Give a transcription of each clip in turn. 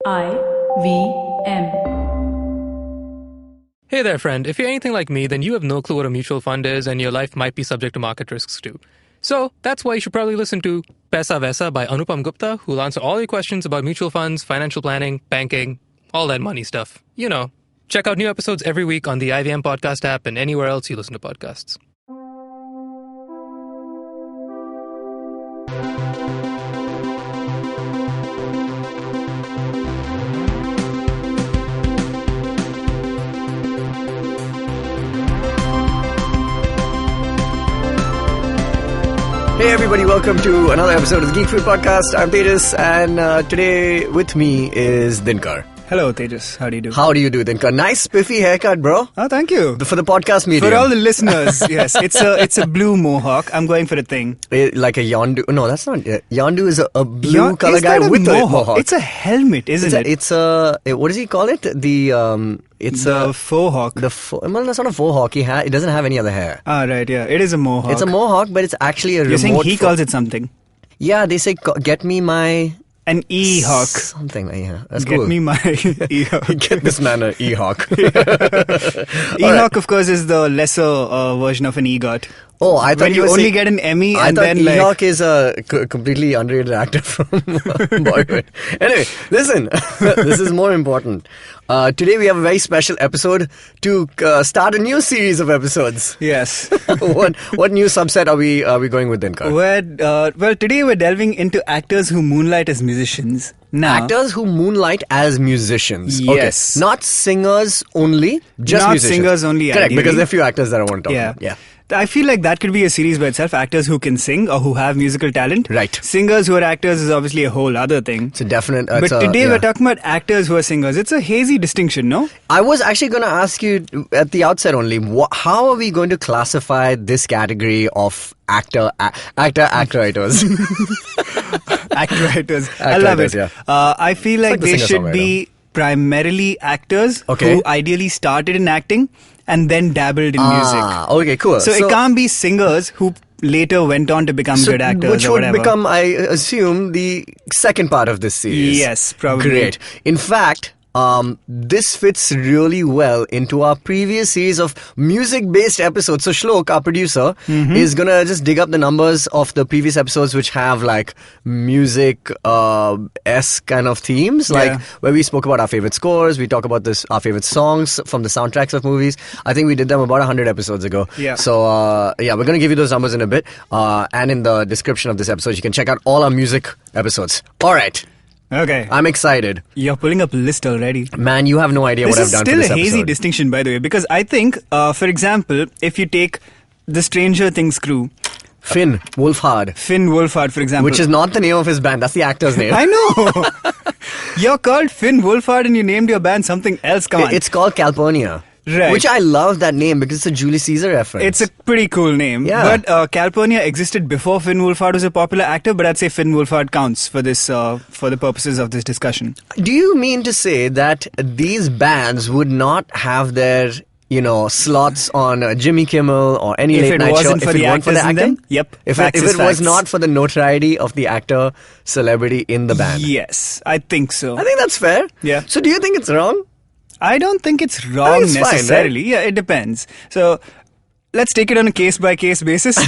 I-V-M. Hey there, friend. If you're anything like me, then you have no clue what a mutual fund is, and your life might be subject to market risks too. So that's why you should probably listen to Paisa Vaisa by Anupam Gupta, who'll answer all your questions about mutual funds, financial planning, banking, all that money stuff. You know. Check out new episodes every week on the IVM podcast app and anywhere else you listen to podcasts. Hey everybody, welcome to another episode of the Geek Podcast. I'm Tejas, and today with me is Dinkar. Hello, Tejas. How do you do? How do you do, Dinkar? Nice spiffy haircut, bro. Oh, thank you. For the podcast medium. For all the listeners, yes. It's a blue mohawk. I'm going for a thing. Like a yondu. No, that's not. Yondu is a blue color guy with a mohawk. It's a helmet, isn't it? It's a. What does he call it? It's a faux hawk. Well, that's not a faux hawk. It doesn't have any other hair. Ah, right, yeah. It is a mohawk. It's a mohawk, but it's actually a You're saying he calls it something. Yeah, they say, get me my... An e-hawk. Something like that. That's Get cool. me my e-hawk. Get this man an e-hawk. E-hawk, of course, is the lesser version of an EGOT. Oh, I thought when you only get an Emmy I and thought then E-Hawk is a completely underrated actor from Bollywood. Anyway, listen, this is more important. Today we have a very special episode to start a new series of episodes. Yes. What new subset are we going with, Dinkar? Well, today we're delving into actors who moonlight as musicians. Now, Actors who moonlight as musicians. Yes. Okay. Not singers only, just not musicians. singers only, Correct, ideally. because there are a few actors that I want to talk about. Yeah. I feel like that could be a series by itself. Actors who can sing or who have musical talent. Right. Singers who are actors is obviously a whole other thing. It's a definite... But today we're talking about actors who are singers. It's a hazy distinction, no? I was actually going to ask you at the outset only, how are we going to classify this category of actor-writers? Actor-writers. I love it. Yeah. I feel like they should be primarily actors who ideally started in acting and then dabbled in music. Okay, cool. So it can't be singers who later went on to become good actors which or would whatever. become, I assume, the second part of this series. Yes, probably. Great. In fact... this fits really well into our previous series of music-based episodes. So Shlok, our producer, is gonna just dig up the numbers of the previous episodes which have like music-esque kind of themes, like where we spoke about our favorite scores, we talk about our favorite songs from the soundtracks of movies. I think we did them about 100 episodes ago. Yeah. So we're gonna give you those numbers in a bit, and in the description of this episode you can check out all our music episodes. All right. Okay. I'm excited. You're pulling up a list already. Man, you have no idea what I've done for this episode. This is still a hazy distinction, by the way, because I think, for example, if you take the Stranger Things crew... Finn Wolfhard, for example. which is not the name of his band, that's the actor's name. I know! You're called Finn Wolfhard and you named your band something else, come on. It's called Calpurnia. Right. Which I love that name because it's a Julius Caesar reference. It's a pretty cool name. Yeah. But Calpurnia existed before Finn Wolfhard was a popular actor, but I'd say Finn Wolfhard counts for this, for the purposes of this discussion. Do you mean to say that these bands would not have their, slots on Jimmy Kimmel or any late night show if it weren't for the acting? Yep. If Facts it was not for the notoriety of the actor celebrity in the band? Yes, I think so. I think that's fair. Yeah. So do you think it's wrong? I don't think it's wrong it's necessarily. fine, right? Yeah, it depends. So let's take it on a case-by-case basis.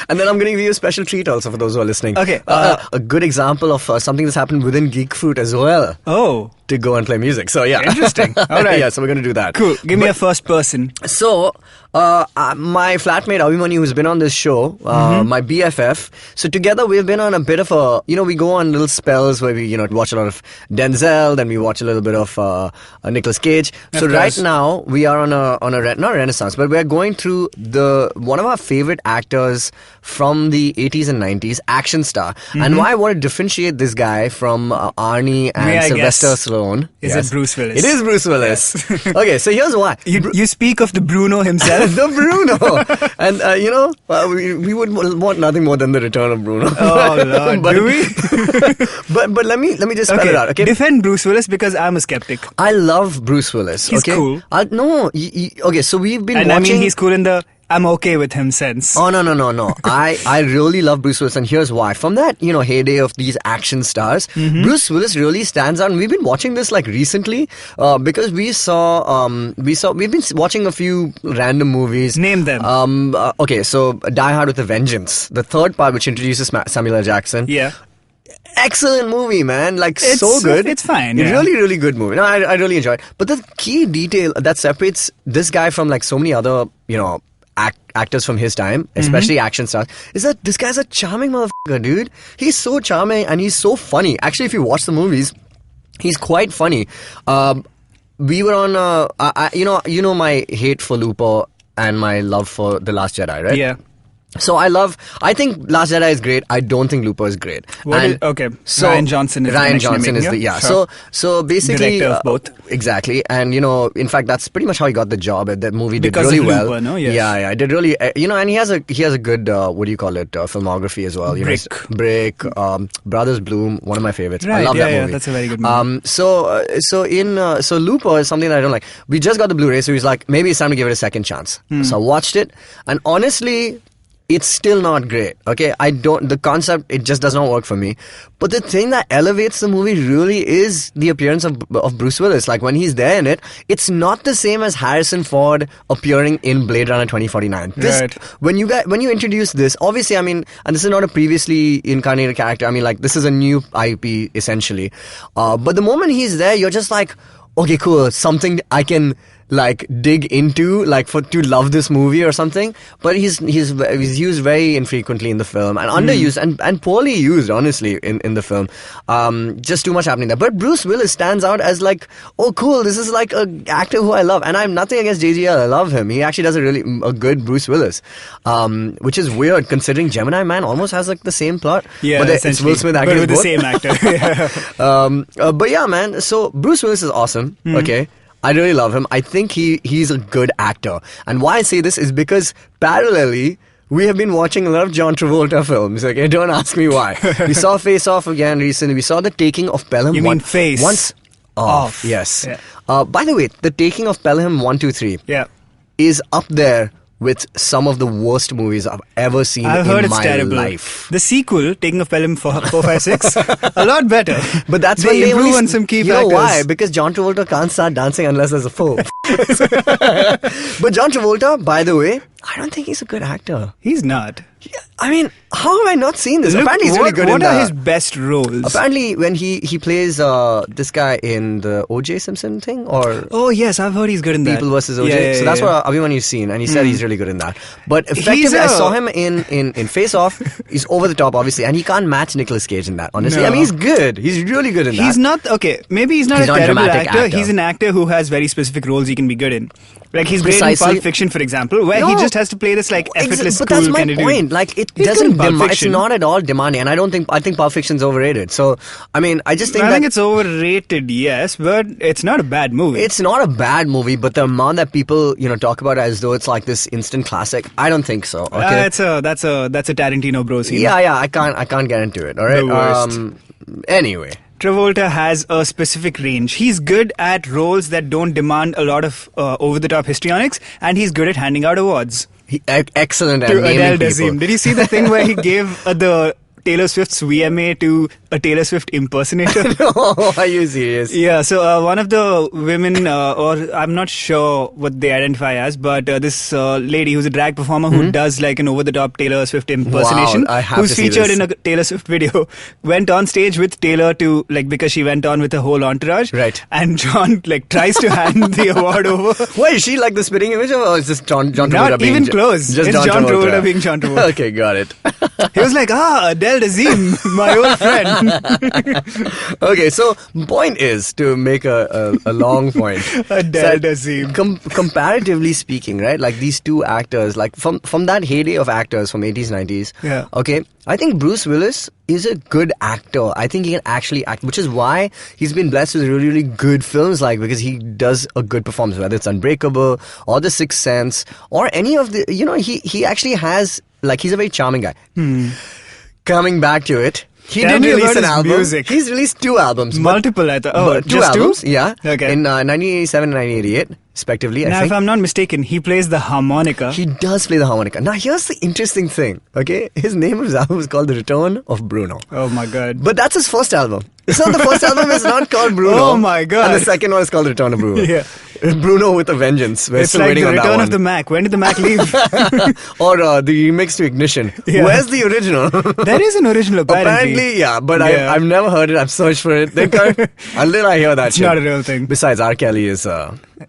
And then I'm going to give you a special treat also for those who are listening. Okay. A good example of something that's happened within Geek Fruit as well. Oh. To go and play music. So, yeah. Interesting. All right. Yeah, so we're going to do that. Cool. Give me a first person. So, my flatmate Abhimanyu, who's been on this show, my BFF, so together we've been on a bit of a, we go on little spells where we, watch a lot of Denzel, then we watch a little bit of Nicolas Cage. So right now, we are on a not renaissance, but we're going through one of our favorite actors from the 80s and 90s, action star. And why I want to differentiate this guy from Arnie and Sylvester Stallone. Is it Bruce Willis? It is Bruce Willis. Yes. Okay, so here's why. You speak of the Bruno himself. The Bruno. And, we would want nothing more than the return of Bruno. Oh, Lord. Do we? but let me just spell it out, okay? Defend Bruce Willis because I'm a skeptic. I love Bruce Willis, He's okay? cool. Okay, so we've been watching... watching... I mean, he's cool in the I'm okay with him since. Oh, no. I really love Bruce Willis, and here's why. From that, heyday of these action stars, Bruce Willis really stands out. And we've been watching this like recently, because we've been watching a few random movies. Name them. Okay, so Die Hard with a Vengeance, the third part, which introduces Samuel L. Jackson. Yeah. Excellent movie, man. Like, so good. It's fine. Yeah. Really, really good movie. No, I really enjoyed it. But the key detail that separates this guy from like so many other, actors from his time, especially action stars, is that this guy's a charming motherfucker, dude. He's so charming and he's so funny. Actually, if you watch the movies, he's quite funny. We were on, my hate for Looper and my love for The Last Jedi, right? Yeah. So I think Last Jedi is great. I don't think Looper is great. So Ryan Johnson is Sure. So basically director of both. Exactly. And in fact that's pretty much how he got the job. That movie did because really of well. Looper, no? Yes. Yeah, it did really and he has a good filmography as well. Brick, Brothers Bloom, one of my favorites. Right, I love that movie. Yeah, that's a very good movie. So Looper is something that I don't like. We just got the Blu-ray, so he's like, maybe it's time to give it a second chance. So I watched it, and honestly, it's still not great, okay? The concept, it just does not work for me. But the thing that elevates the movie really is the appearance of Bruce Willis. Like, when he's there in it, it's not the same as Harrison Ford appearing in Blade Runner 2049. Right. When you introduce this, obviously, I mean, and this is not a previously incarnated character. I mean, like, this is a new IP, essentially. But the moment he's there, you're just like, okay, cool, something I can like dig into, like to love this movie or something. But he's used very infrequently in the film and underused and poorly used, honestly, in the film. Just too much happening there. But Bruce Willis stands out as like, oh cool, this is like an actor who I love, and I'm nothing against JGL. I love him. He actually does a good Bruce Willis, which is weird considering Gemini Man almost has like the same plot. Yeah, but it's Will Smith acting but with the same actor. But yeah, man. So Bruce Willis is awesome. Okay. I really love him. I think he's a good actor. And why I say this is because parallelly, we have been watching a lot of John Travolta films, okay? Don't ask me why. We saw Face Off again recently. We saw The Taking of Pelham. You mean Face? Once Off. Yes. Yeah. By the way, The Taking of Pelham 1, 2, 3 is up there with some of the worst movies I've ever seen in my life. The sequel, Taking of Pelham 4, 5, 6, a lot better. But that's they improve on some key factors. You know why? Because John Travolta can't start dancing unless there's a foe. But John Travolta, by the way, I don't think he's a good actor. He's not. Yeah, I mean, how have I not seen this? Look, apparently he's really good in What are his best roles? Apparently when he plays this guy in the O.J. Simpson thing, or... Oh yes, I've heard he's good in that. People vs. O.J. So that's what Abhimanyu's seen, and he said he's really good in that. But effectively, I saw him in Face Off. He's over the top, obviously, and he can't match Nicolas Cage in that, honestly. No. I mean, he's good. He's really good in that. He's not... Okay, maybe he's not a terrible actor. He's an actor who has very specific roles he can be good in. Like, he's great in Pulp Fiction, for example, where he just has to play this, like, effortless, cool kind of dude. But that's my point. Like, it doesn't... It's not at all demanding, and I think Pulp Fiction's overrated. So, I mean, I just think I think it's overrated, yes, but it's not a bad movie. It's not a bad movie, but the amount that people, talk about it as though it's like this instant classic, I don't think so. Okay? That's a Tarantino bro scene. Yeah, I can't get into it, alright? The worst. Anyway. Travolta has a specific range. He's good at roles that don't demand a lot of over-the-top histrionics, and he's good at handing out awards. Excellent at to naming Adele people. Dazeem. Did you see the thing where he gave the Taylor Swift's VMA to a Taylor Swift impersonator? No, are you serious? Yeah, so one of the women, or I'm not sure what they identify as, but this lady who's a drag performer who does like an over-the-top Taylor Swift impersonation, who's featured in a Taylor Swift video, went on stage with Taylor to, like, because she went on with her whole entourage. Right. And John, like, tries to hand the award over. Why, is she like the spitting image, or is this John Travolta Not being... even close. Just it's John Travolta being John Travolta. Okay, got it. He was like, Adele Dazeem, my old friend. Okay, so point is, to make a long point, Adele Dazeem. Comparatively speaking, right, like these two actors, like from that heyday of actors from 80s, 90s, yeah. Okay, I think Bruce Willis is a good actor. I think he can actually act, which is why he's been blessed with really, really good films, like, because he does a good performance, whether it's Unbreakable or The Sixth Sense or any of the, he actually has, like, he's a very charming guy. Coming back to it, he did release an album. Music. He's released 2 albums. Multiple, I thought. Oh, two albums? Two? Yeah. Okay. In 1987 and 1988. respectively. Now, I think. if I'm not mistaken, he plays the harmonica. He does play the harmonica. Now, here's the interesting thing, okay? His name of his album is called The Return of Bruno. Oh my god. But that's his first album. It's not the first album is not called Bruno. Oh my god. And the second one is called The Return of Bruno. Yeah. Bruno with a Vengeance. We're It's still like waiting the on that return one. of the Mac. When did the Mac leave? Or the remix to Ignition. Yeah. Where's the original? There is an original, apparently. Yeah, but Yeah. I've never heard it. I've searched for it. Until I hear that It's shit. not a real thing. Besides, R. Kelly is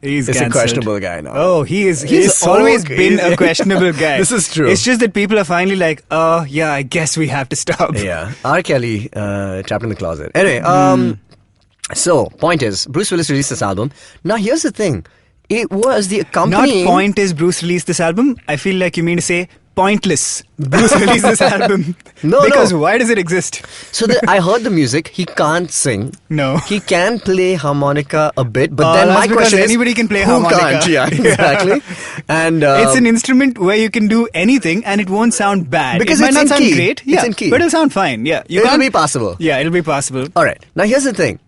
He's a cancelled. questionable guy now. Oh, he's so always good. been a questionable guy. This is true. It's just that people are finally like, oh, yeah, I guess we have to stop. Yeah, R. Kelly trapped in the closet. Anyway, so point is, Bruce Willis released this album. Now here's the thing: it was the Not accompanying. point is Bruce released this album. I feel like you mean to say pointless. Bruce released this album. No, because no. why does it exist? So I heard the music. He can't sing. No. He can play harmonica a bit, but then that's my because question is, anybody can play who harmonica. can't? Yeah, exactly. And It's an instrument where you can do anything and it won't sound bad. Because it might it's not in sound key. great. It's Yeah, in key. but it'll sound fine. Yeah, it'll can't- be possible. Yeah, it'll be possible. All right. Now here's the thing: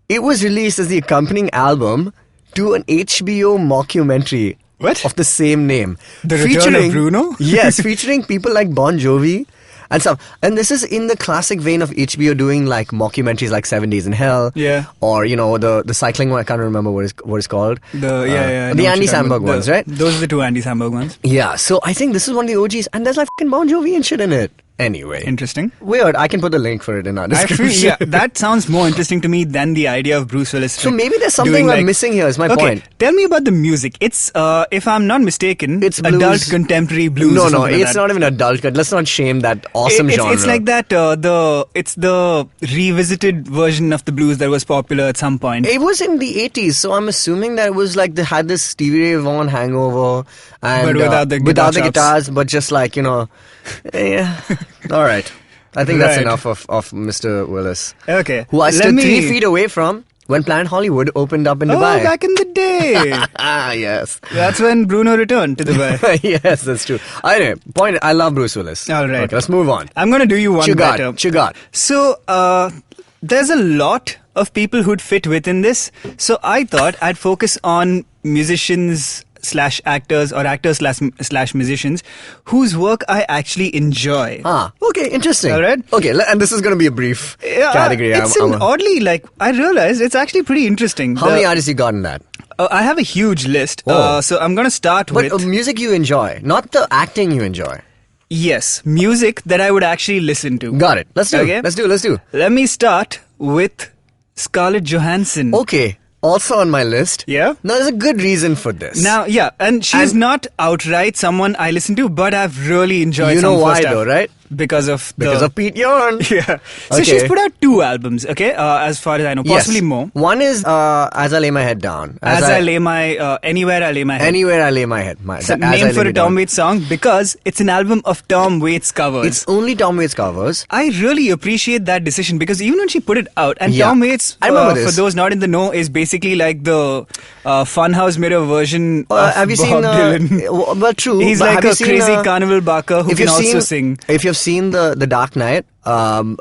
it was released as the accompanying album to an HBO mockumentary. What? Of the same name. The Return of Bruno? Yes, featuring people like Bon Jovi and stuff. And this is in the classic vein of HBO doing like mockumentaries like 7 Days in Hell. Yeah. Or, the cycling one, I can't remember what it's called. The I know The what Andy you're talking Samberg about. ones, right? Those are the two Andy Samberg ones. Yeah, so I think this is one of the OGs. And there's like fucking Bon Jovi and shit in it. Anyway. Interesting. Weird. I can put the link for it in our I description. feel, yeah, that sounds more interesting to me than the idea of Bruce Willis. So maybe there's something doing, I'm missing here is my okay, point. Tell me about the music. It's, if I'm not mistaken, It's blues. adult contemporary blues. No, or something like it's that. not even adult. Let's not shame that awesome genre. It's like that. It's the revisited version of the blues that was popular at some point. It was in the 80s, so I'm assuming that it was like they had this Stevie Ray Vaughan hangover. And, But without the without the guitar chops. guitars, but just like, yeah. All right. I think that's Right. enough of Mr. Willis. Okay. Who I Let stood me- 3 feet away from when Planet Hollywood opened up in Dubai. Oh, back in the day. Ah, yes. That's when Bruno returned to Dubai. Yes, that's true. Anyway, point, I love Bruce Willis. All right. Okay, let's move on. I'm going to do you one better. Chugat. So, there's a lot of people who'd fit within this. So I thought I'd focus on musicians slash actors or actors slash musicians whose work I actually enjoy. Okay, interesting. All right. Okay, and this is going to be a brief category. It's oddly, like, I realized it's actually pretty interesting. How many artists you got in that? I have a huge list. Oh. So I'm going to start But with... music you enjoy, not the acting you enjoy. Yes, music that I would actually listen to. Got it. Let's do Okay. it. Let's do. Let me start with Scarlett Johansson. Okay. Also on my list. Yeah? Now, there's a good reason for this. Now, yeah, and she's not outright someone I listen to, but I've really enjoyed you some know of her why stuff. though, right? Because of Pete Yorn. Yeah. So Okay. she's put out 2 albums, okay? As far as I know, possibly Yes. more. One is As I Lay My Head Down. As I lay my Anywhere I Lay My Head. Anywhere I Lay My Head. It's a name for a Tom Waits song because it's an album of Tom Waits covers. It's only Tom Waits covers. I really appreciate that decision because even when she put it out, and Yeah. Tom Waits, I remember for this. those not in the know, is basically like the Funhouse Mirror version of Have you Bob seen? Dylan. Well, true. He's but like have a you seen, crazy carnival barker who if can you've also seen, sing. If you've seen the Dark Knight,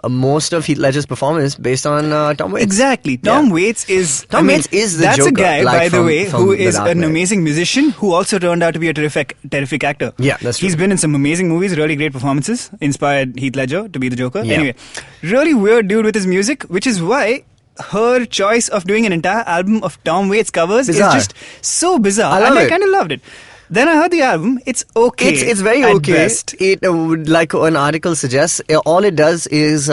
most of Heath Ledger's performance is based on Tom Waits. Exactly. Tom Waits is... Tom Waits is the That's Joker, a guy, like by the from- way, from who The is Dark an Knight. amazing musician who also turned out to be a terrific actor. Yeah, that's true. He's been in some amazing movies, really great performances, inspired Heath Ledger to be the Joker. Yeah. Anyway, really weird dude with his music, which is why her choice of doing an entire album of Tom Waits covers Bizarre. is just so bizarre. I love and I it. kind of loved it. Then I heard the album. It's okay. It's very at okay. best. It would, like an article suggests, all it does is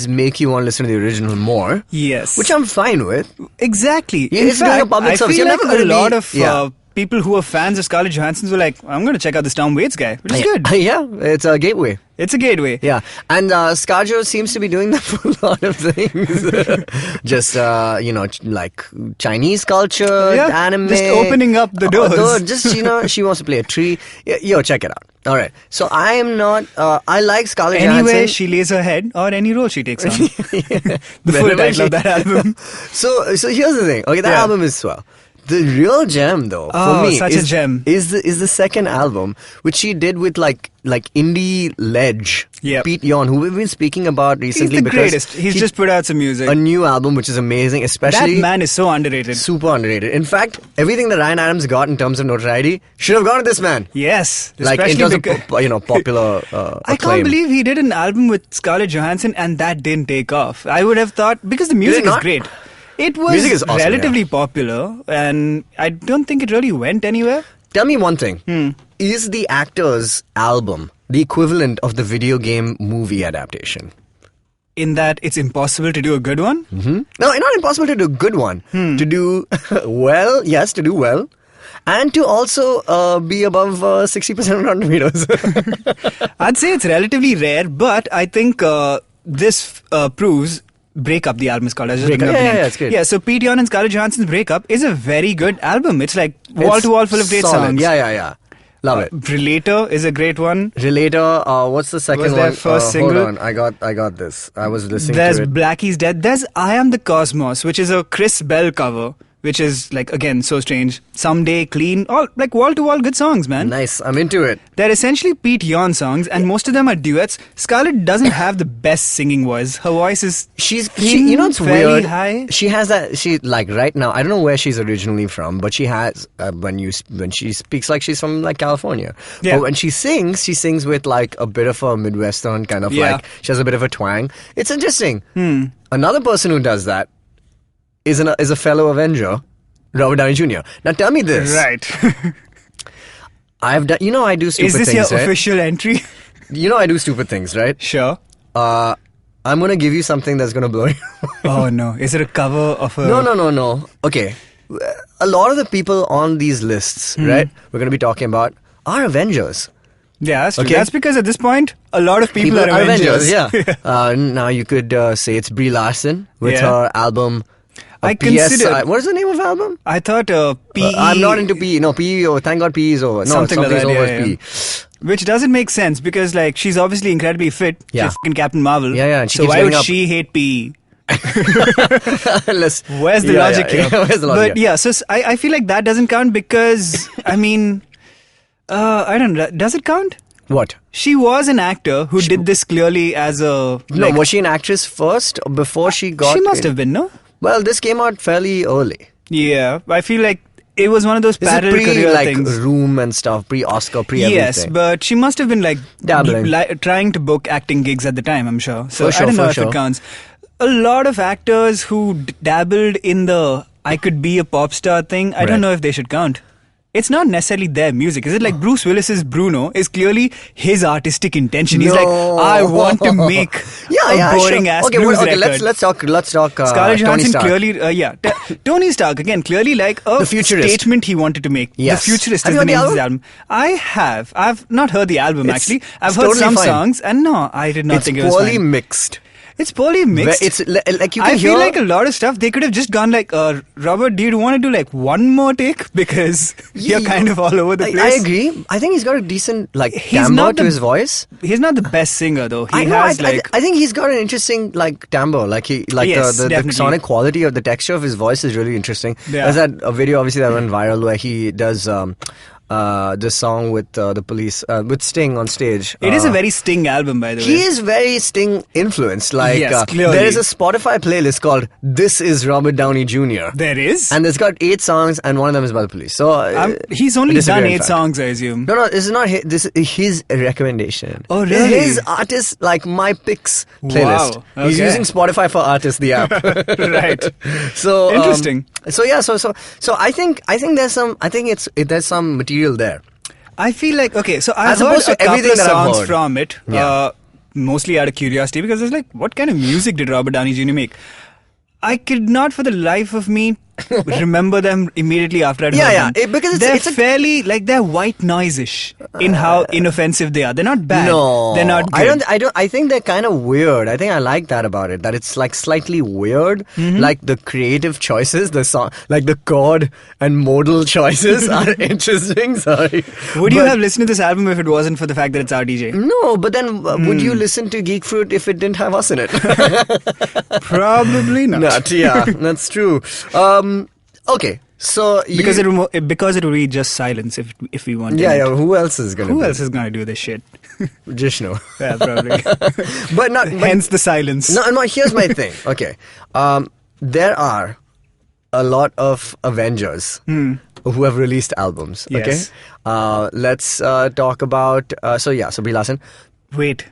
make you want to listen to the original more. Yes. Which I'm fine with. Exactly. Yeah, In it's doing a fact, public I service. feel You're like never a gonna lot be- of yeah. people who are fans of Scarlett Johansson were like, I'm going to check out this Tom Waits guy, which is good. Yeah, it's a gateway. It's a gateway. Yeah, and ScarJo seems to be doing that for a lot of things. Just like Chinese culture, Yeah, anime, just opening up the doors. Just she wants to play a tree. Yo, check it out. All right, so I am not. I like Scarlett Anywhere Johansson. she lays her head or any role she takes on. The Whenever full title she- of that album. So here's the thing. Okay, that Yeah. album is swell. The real gem, though, for me, such a gem. is the second album, which she did with like indie ledge. Yep. Pete Yon, who we've been speaking about recently. He's the because greatest. He's just put out some music. A new album, which is amazing, especially... That man is so underrated. Super underrated. In fact, everything that Ryan Adams got in terms of notoriety should have gone to this man. Yes. Like, in terms of, popular I can't believe he did an album with Scarlett Johansson and that didn't take off. I would have thought, because the music is great. It was music is awesome, relatively popular, and I don't think it really went anywhere. Tell me one thing. Is the actor's album the equivalent of the video game movie adaptation? In that it's impossible to do a good one? No, not impossible to do a good one. To do well, yes, to do well. And to also be above 60% on Rotten Tomatoes. I'd say it's relatively rare, but I think this proves... Breakup, the album is called. Yeah, it's good. Yeah, so Pete Yon and Scarlett Johansson's Breakup is a very good album. It's like wall-to-wall full of great songs. Yeah. Love it. Relator is a great one. Relator, what's the second was one? Their first single. Hold on, I got this. I was listening There's to it. Blackie's Dead. There's I Am the Cosmos, which is a Chris Bell cover, which is like, again, so strange. Someday, Clean, all like wall-to-wall good songs, man. Nice, I'm into it. They're essentially Pete Yon songs, and most of them are duets. Scarlett doesn't have the best singing voice. Her voice is you know what's weird? High. She has that. She like right now. I don't know where she's originally from, but she has when she speaks like she's from like California. Yeah. But when she sings with like a bit of a Midwestern kind of like. She has a bit of a twang. It's interesting. Another person who does that is a fellow Avenger, Robert Downey Jr. Now tell me this. Right. I've done. You know I do stupid things. Is this your right? official entry? You know I do stupid things, right? Sure. I'm gonna give you something that's gonna blow you. Oh no! Is it a cover of a? No. Okay, a lot of the people on these lists, right? We're gonna be talking about are Avengers. Yeah, that's true. Okay. That's because at this point, a lot of people are Avengers. Yeah. Now you could say it's Brie Larson with her album. I consider. What is the name of the album? I thought PE. I'm not into PE. No, PE. Oh, thank God PE is over. No, something like that. Over PE. Which doesn't make sense because like she's obviously incredibly fit. Yeah. She's fucking Captain Marvel. Yeah. And so why would she hate PE? Where's the logic here? Where's the logic? But yeah, so I feel like that doesn't count because I mean, I don't know. Does it count? What? She was an actor who did this clearly as a... No, was she an actress first or before she got... She must have been, no? Well, this came out fairly early. Yeah, I feel like it was one of those parallel career things. Room and stuff, pre-Oscar, pre-everything. Yes, but she must have been like... dabbling. Trying to book acting gigs at the time, I'm sure. So for sure, I don't know if it counts. A lot of actors who dabbled in the I could be a pop star thing, I don't know if they should count. It's not necessarily their music. Is it like Bruce Willis's Bruno is clearly his artistic intention. He's like, I want to make a boring ass blues record. Let's talk. Scarlett Johansson clearly, Tony Stark again clearly like a statement he wanted to make. Yes. The Futurist is the name of his album. I have. I've not heard the album actually. I've heard some songs, and no, I did not think it was fine. It's poorly mixed. It's poorly mixed. It's like you can I feel like a lot of stuff they could have just gone like, Robert, do you want to do like one more take because you're kind of all over the place? I agree. I think he's got a decent timbre to his voice. He's not the best singer though. I think he's got an interesting timbre. The sonic quality of the texture of his voice is really interesting. Yeah. There's a video obviously that went viral where he does. This song with the Police, with Sting on stage. It is a very Sting album, by the way. He is very Sting influenced. Yes, clearly. There is a Spotify playlist called "This Is Robert Downey Jr." There is, and it's got 8 songs, and one of them is by the Police. So he's only done 8 songs, I assume. No, this is not his. This is his recommendation. Oh, really? His artist, like my picks playlist. Wow. Okay. He's using Spotify for Artists, the app. Right. So interesting. So I think there's some material there. I feel like so I've heard a couple of songs from it, mostly out of curiosity because I was like, what kind of music did Robert Downey Jr. make? I could not for the life of me remember them immediately after I'd heard them. Because they're fairly they're white noise-ish in how inoffensive they are. They're not bad. No, they're not good. I think they're kind of weird. I think I like that about it. That it's like slightly weird. Like the creative choices, the song, like the chord and modal choices are interesting. Sorry. Would you have listened to this album if it wasn't for the fact that it's our DJ? No, but then would you listen to Geek Fruit if it didn't have us in it? Probably not. Yeah, that's true. Okay, So because it will be just silence if we want. Yeah. Who else is gonna? Who else is gonna do this shit? Jishnu. Yeah, probably. but hence the silence. No. Here's my thing. Okay, there are a lot of Avengers who have released albums. Okay, Yes. Let's talk about. So Brie Larson. Wait.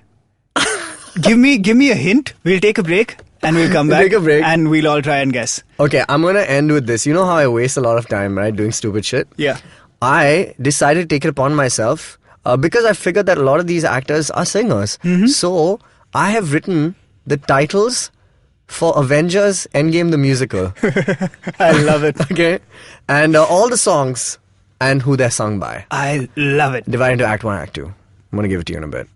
give me a hint. We'll take a break. And we'll come back. Take a break. And we'll all try and guess. Okay, I'm gonna end with this. You know how I waste a lot of time, right, doing stupid shit? Yeah. I decided to take it upon myself because I figured that a lot of these actors are singers. So I have written the titles for Avengers Endgame the musical. I love it. Okay, and all the songs and who they're sung by. I love it. Divided into Act 1, Act 2. I'm gonna give it to you in a bit.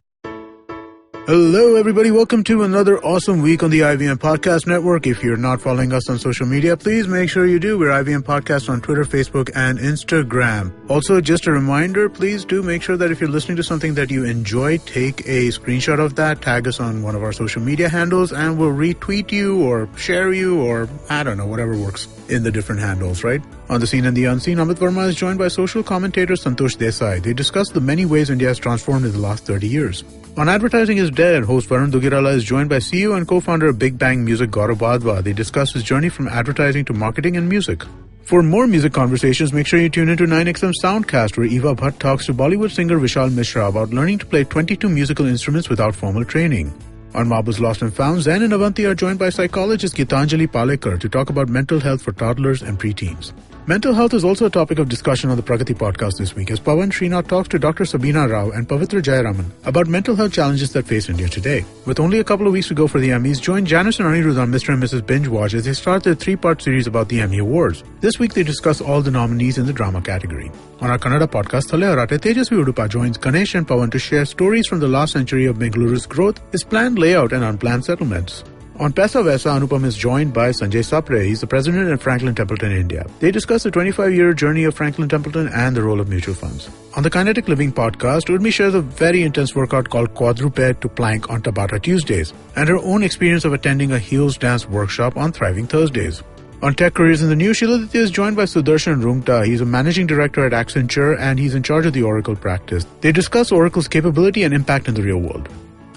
Hello, everybody. Welcome to another awesome week on the IVM Podcast Network. If you're not following us on social media, please make sure you do. We're IVM Podcast on Twitter, Facebook, and Instagram. Also, just a reminder, please do make sure that if you're listening to something that you enjoy, take a screenshot of that, tag us on one of our social media handles, and we'll retweet you or share you or, I don't know, whatever works in the different handles, right? On The Scene and the Unseen, Amit Verma is joined by social commentator Santosh Desai. They discuss the many ways India has transformed in the last 30 years. On Advertising is Dead, host Varun Dugirala is joined by CEO and co-founder of Big Bang Music, Gaurav Badwa. They discuss his journey from advertising to marketing and music. For more music conversations, make sure you tune into 9XM Soundcast, where Eva Bhatt talks to Bollywood singer Vishal Mishra about learning to play 22 musical instruments without formal training. On Marbles Lost and Found, Zen and Avanti are joined by psychologist Gitanjali Palekar to talk about mental health for toddlers and preteens. Mental health is also a topic of discussion on the Pragati podcast this week as Pawan Srinath talks to Dr. Sabina Rao and Pavitra Jayaraman about mental health challenges that face India today. With only a couple of weeks to go for the Emmys, join Janice and Anirudh on Mr. and Mrs. Binge Watch as they start their three-part series about the Emmy Awards. This week they discuss all the nominees in the drama category. On our Kannada podcast, Thale Harate, Tejasvi Udupa joins Ganesh and Pawan to share stories from the last century of Bengaluru's growth, its planned layout and unplanned settlements. On Pesa Vesa, Anupam is joined by Sanjay Sapre. He's the president at Franklin Templeton India. They discuss the 25-year journey of Franklin Templeton and the role of mutual funds. On the Kinetic Living podcast, Urmi shares a very intense workout called Quadruped to Plank on Tabata Tuesdays and her own experience of attending a heels dance workshop on Thriving Thursdays. On Tech Careers in the News, Shiladitya is joined by Sudarshan Rungta. He's a managing director at Accenture and he's in charge of the Oracle practice. They discuss Oracle's capability and impact in the real world.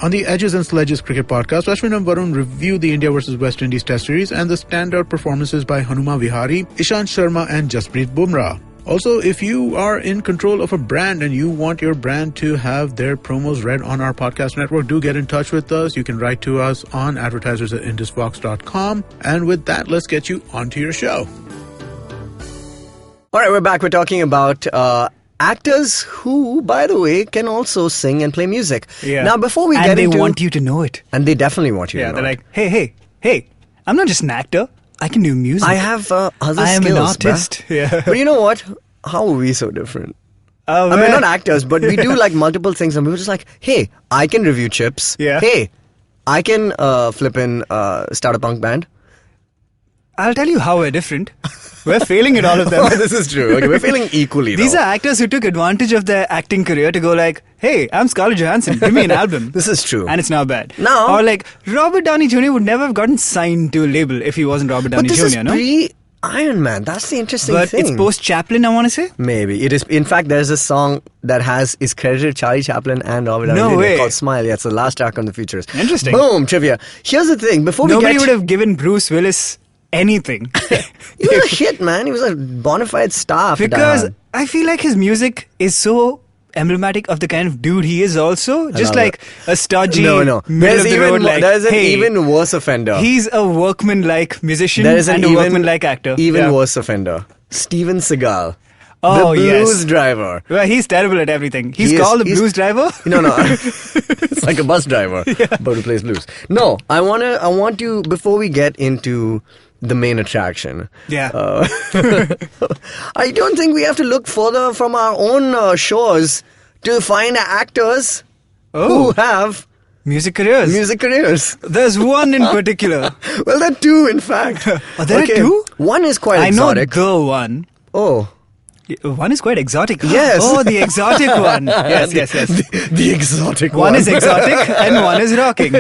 On the Edges and Sledges cricket podcast, Ashwin and Varun review the India vs West Indies Test Series and the standout performances by Hanuma Vihari, Ishant Sharma and Jasprit Bumrah. Also, if you are in control of a brand and you want your brand to have their promos read on our podcast network, do get in touch with us. You can write to us on advertisers@indusvox.com. And with that, let's get you onto your show. All right, we're back. We're talking about actors who, by the way, can also sing and play music. Yeah. Now, before we and get they into... want you to know it. And they definitely want you to know they're like, hey, I'm not just an actor. I can do music. I have other skills. I am an artist. Yeah. But you know what? How are we so different? Oh, I mean, not actors, but we do like multiple things. And we were just like, hey, I can review chips. Yeah. Hey, I can start a punk band. I'll tell you how we're different. We're failing at all of them. This is true. Okay, we're failing equally. These are actors who took advantage of their acting career to go like, hey, I'm Scarlett Johansson. Give me an album. This is true. And it's not bad. No. Or like, Robert Downey Jr. would never have gotten signed to a label if he wasn't Robert Downey But this Jr., is no? pre-Iron Man. That's the interesting thing. But it's post-Chaplin, I want to say? Maybe. It is. In fact, there's a song that is credited Charlie Chaplin and Robert Downey Jr. called Smile. Yeah, it's the last track on the Futures. Interesting. Boom, trivia. Here's the thing. Nobody would have given Bruce Willis anything. He was a hit, man. He was a bona fide star. Because I feel like his music is so emblematic of the kind of dude he is also. Just like a stodgy, middle of the road, like, there's an even worse offender. He's a workmanlike musician and a workmanlike actor. Even worse offender. Steven Seagal. Oh, the blues driver. Well, he's terrible at everything. He's called the blues driver? No. It's like a bus driver, but who plays blues. No, I want you, before we get into the main attraction. Yeah. I don't think we have to look further from our own shores to find actors who have music careers. There's one in particular. Well, there are two, in fact. There are two? One is quite exotic. I know the one. Oh. One is quite exotic. Yes. Oh, the exotic one. Yes. The exotic one. One is exotic and one is rocking.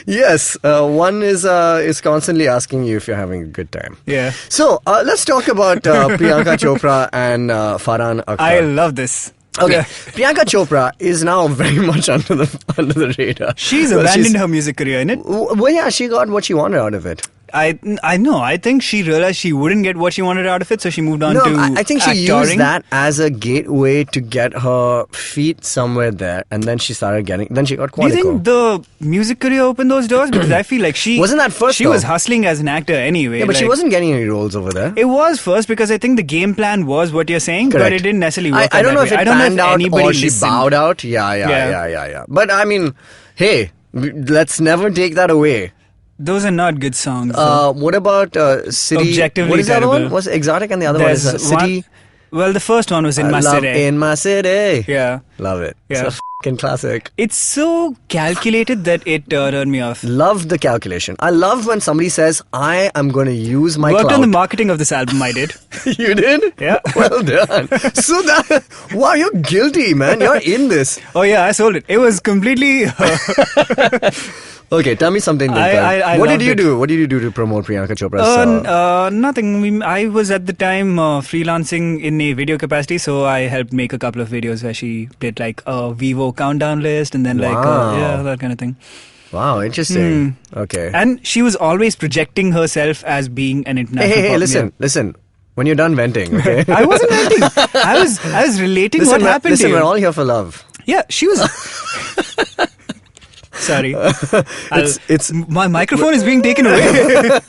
Yes. One is constantly asking you if you're having a good time. Yeah. So let's talk about Priyanka Chopra and Farhan Akhtar. I love this. Okay, Yeah. Priyanka Chopra is now very much under the radar. She's abandoned her music career, innit? Well, yeah, she got what she wanted out of it. I know. I think she realized she wouldn't get what she wanted out of it, so she moved on to I think she actoring. used that as a gateway to get her feet somewhere there, and then she started getting. Then she got Quantico. Do you think the music career opened those doors? Because I feel like she wasn't that first. She was hustling as an actor anyway. Yeah, but she wasn't getting any roles over there. It was first because I think the game plan was what you're saying, Correct. but it didn't necessarily work. I don't know if it panned out or she listened. bowed out. Yeah. But I mean, hey, let's never take that away. Those are not good songs. What about City? Objectively what is the other terrible. one? Was Exotic and the other one is City? Well, the first one was In My Love City. in My City. Yeah. Love it. Yeah. It's a f***ing classic. It's so calculated that it turned me off. Love the calculation. I love when somebody says, I am going to use my Worked clout. on the marketing of this album, I did. You did? Yeah. Well done. So wow, you're guilty, man. You're in this. Oh yeah, I sold it. It was completely... Okay, tell me something. I What did you loved do? What did you do to promote Priyanka Chopra's? Nothing. I was at the time freelancing in a video capacity, so I helped make a couple of videos where she did like a Vivo countdown list and then Wow. that kind of thing. Wow, interesting. Okay. And she was always projecting herself as being an international. Hey, pop- listen. When you're done venting, okay? I wasn't venting. I was relating what happened Listen, to you. we're all here for love. Yeah, she was. Sorry, It's my microphone is being taken away.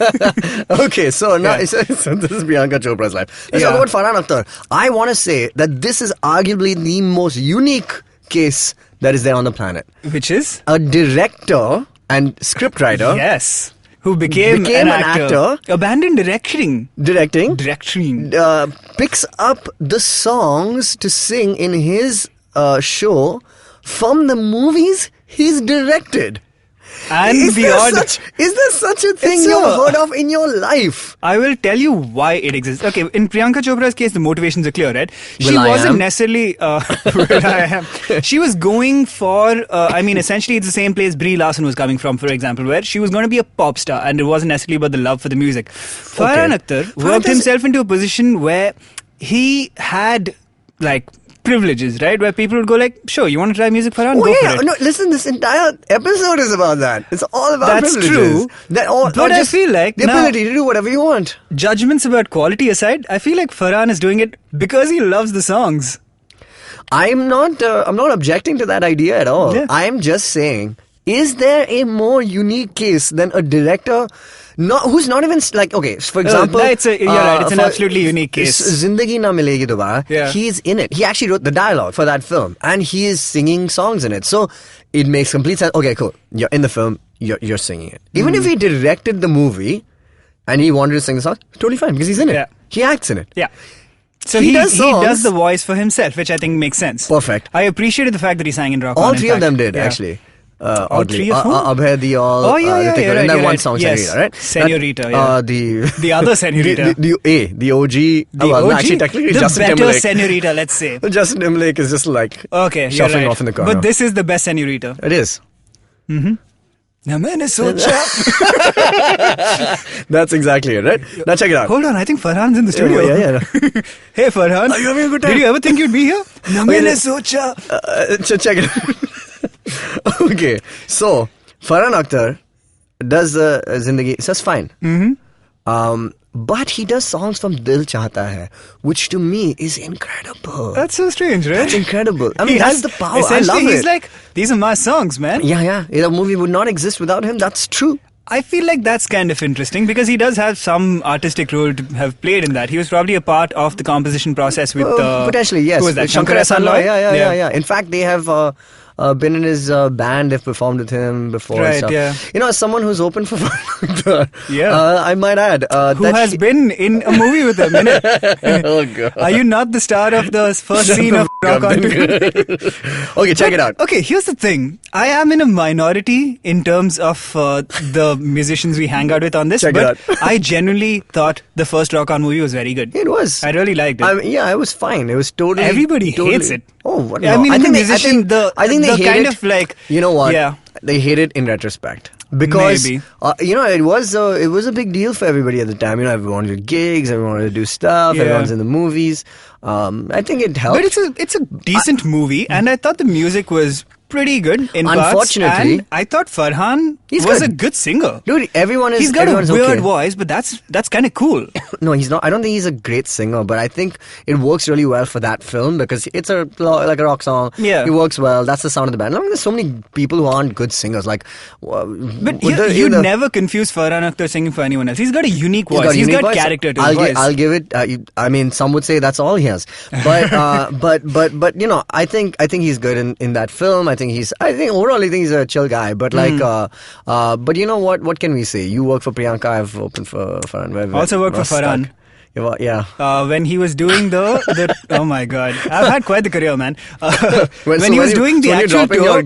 okay. So now Yeah. so this is Priyanka Chopra's life. Let's Yeah. talk about Farhan Akhtar. I want to say that this is arguably the most unique case that is there on the planet. Which is A director and scriptwriter yes, who became an actor, abandoned directing, picks up the songs to sing in his show from the movies he's directed. and Is the there odd. such a thing It's you've a- heard of in your life? I will tell you why it exists. Okay, in Priyanka Chopra's case, the motivations are clear, right? She Will I wasn't am? necessarily. Will I am. She was going for. Essentially, it's the same place Brie Larson was coming from, for example, where she was going to be a pop star, and it wasn't necessarily about the love for the music. Farhan Akhtar worked himself into a position where he had like privileges, right? Where people would go like, sure, you want to try music, Farhan? Oh Go yeah, for it. no. Listen, this entire episode is about that. It's all about That's privileges. true. But I feel like the now- ability to do whatever you want. Judgments about quality aside, I feel like Farhan is doing it because he loves the songs. I'm not objecting to that idea at all. Yeah. I'm just saying, is there a more unique case than a director who's not even like, okay, for example, you're right, it's an absolutely unique case. Zindagi Na Milegi Dobara. Yeah. He's in it. He actually wrote the dialogue for that film, and he is singing songs in it. So it makes complete sense. Okay, cool. You're in the film. You're singing it. Even if he directed the movie and he wanted to sing the song, totally fine because he's in it. Yeah. He acts in it. Yeah. So He he does songs. does the voice for himself, which I think makes sense. Perfect. I appreciated the fact that he sang in Rock All On, in three of fact. them did Yeah. actually. All three of whom? Abhay Deol. Oh, yeah, Ritik you're Roshan, right, that you're one right. song, Yes. Senorita, right? Senorita, yeah. The other Senorita. The OG. The well, OG? actually, technically, the Justin better Timberlake. Senorita, let's say. Justin Timberlake is just like Okay, you're shuffling right. off in the corner. But this is the best Senorita. It is. Na maine socha. That's exactly it, right? Now check it out. Hold on, I think Farhan's in the studio. Yeah. Hey Farhan. Are you having a good time? Did you ever think you'd be here? Na Okay, maine let's- socha. Check it out. Okay, so Farhan Akhtar does Zindagi. So that's fine. But he does songs from Dil Chahta Hai, which to me is incredible. That's so strange, right? That's incredible. I mean, that's the power. I Essentially, love he's it. like, these are my songs, man. Yeah. The movie would not exist without him. That's true. I feel like that's kind of interesting because he does have some artistic role to have played in that. He was probably a part of the composition process with Potentially, yes. Who was that? Shankar Shankar Ehsaan Loy. Ehsaan Loy? Yeah. In fact, they have been in his band. They've performed with him before. Right, and stuff. yeah. You know, as someone who's open for yeah. I might add. Who has been in a movie with him, innit? Oh, God. Are you not the star of the first scene of Rock On? Okay, check it out. Okay, here's the thing. I am in a minority in terms of the musicians we hang out with on this, Check but it out. I genuinely thought the first Rock On movie was very good. It was. I really liked it. Yeah, it was fine. It was totally. Everybody hates it. Oh, what? I mean, I think the musician, I think they hate kind it. of like. You know what? Yeah. They hate it in retrospect. Because Maybe. You know, it was a big deal for everybody at the time. You know, everyone did gigs, everyone wanted to do stuff, Yeah. everyone's in the movies. I think it helped. But it's a decent movie, and I thought the music was pretty good in parts. Unfortunately- And I thought Farhan He's was good. a good singer. Dude, He's got a everyone's weird okay. voice, but that's kind of cool. No, he's not. I don't think he's a great singer, but I think it works really well for that film because it's like a rock song. Yeah. It works well. That's the sound of the band. I mean, there's so many people who aren't good singers. Like, But you never confuse Farhan Akhtar singing for anyone else. He's got a unique voice. He's got character to his voice. I'll give it. I mean, some would say that's all he has. But but you know, I think he's good in that film. I think overall he's a chill guy. But like, but you know what? What can we say? You work for Priyanka. I've opened for Farhan. Also work for Farhan. Yeah. When he was doing the oh my god, I've had quite the career, man. When he was doing the actual tour,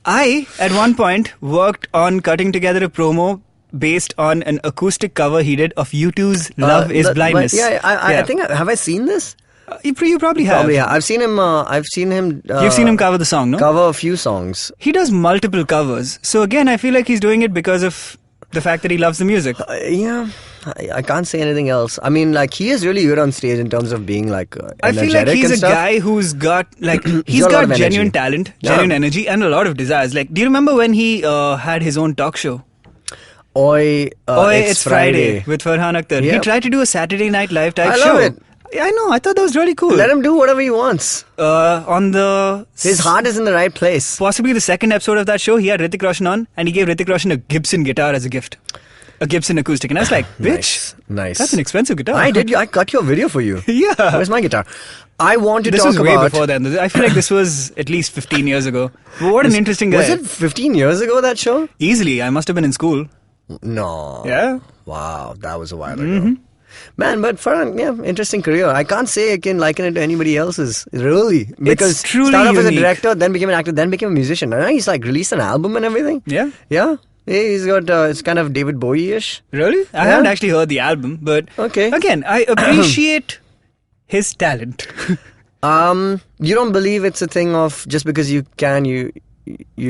I at one point worked on cutting together a promo based on an acoustic cover he did of U2's "Love Is Blindness." I think have I seen this? You probably have. Probably, yeah. I've seen him. You've seen him cover the song, no? Cover a few songs. He does multiple covers. So again, I feel like he's doing it because of the fact that he loves the music. Yeah. I can't say anything else. I mean, like, he is really good on stage in terms of being like I feel like he's a guy who's got like he's got genuine talent, genuine energy, and a lot of desires. Like, do you remember when he had his own talk show? Oi, it's Friday with Farhan Akhtar. Yeah. He tried to do a Saturday Night Live type I show. love it. I know. I thought that was really cool. Let him do whatever he wants. His heart is in the right place. Possibly the second episode of that show, he had Hrithik Roshan on, and he gave Hrithik Roshan a Gibson guitar as a gift. A Gibson acoustic. And I was like, bitch, nice. That's an expensive guitar. I cut your video for you. Yeah. Where's my guitar? I want to this talk was about... way before then. I feel like this was at least 15 years ago. But what an interesting guy. Was it 15 years ago, that show? Easily. I must have been in school. No. Yeah. Wow, that was a while ago. Man, but Farhan, yeah, interesting career. I can't say I can liken it to anybody else's, really. Because it's truly started off as a unique. director, then became an actor, then became a musician. And now he's like released an album and everything. Yeah. Yeah. He's got, it's kind of David Bowie-ish. Really? I haven't actually heard the album, but Okay. Again, I appreciate his talent. You don't believe it's a thing of just because you can, you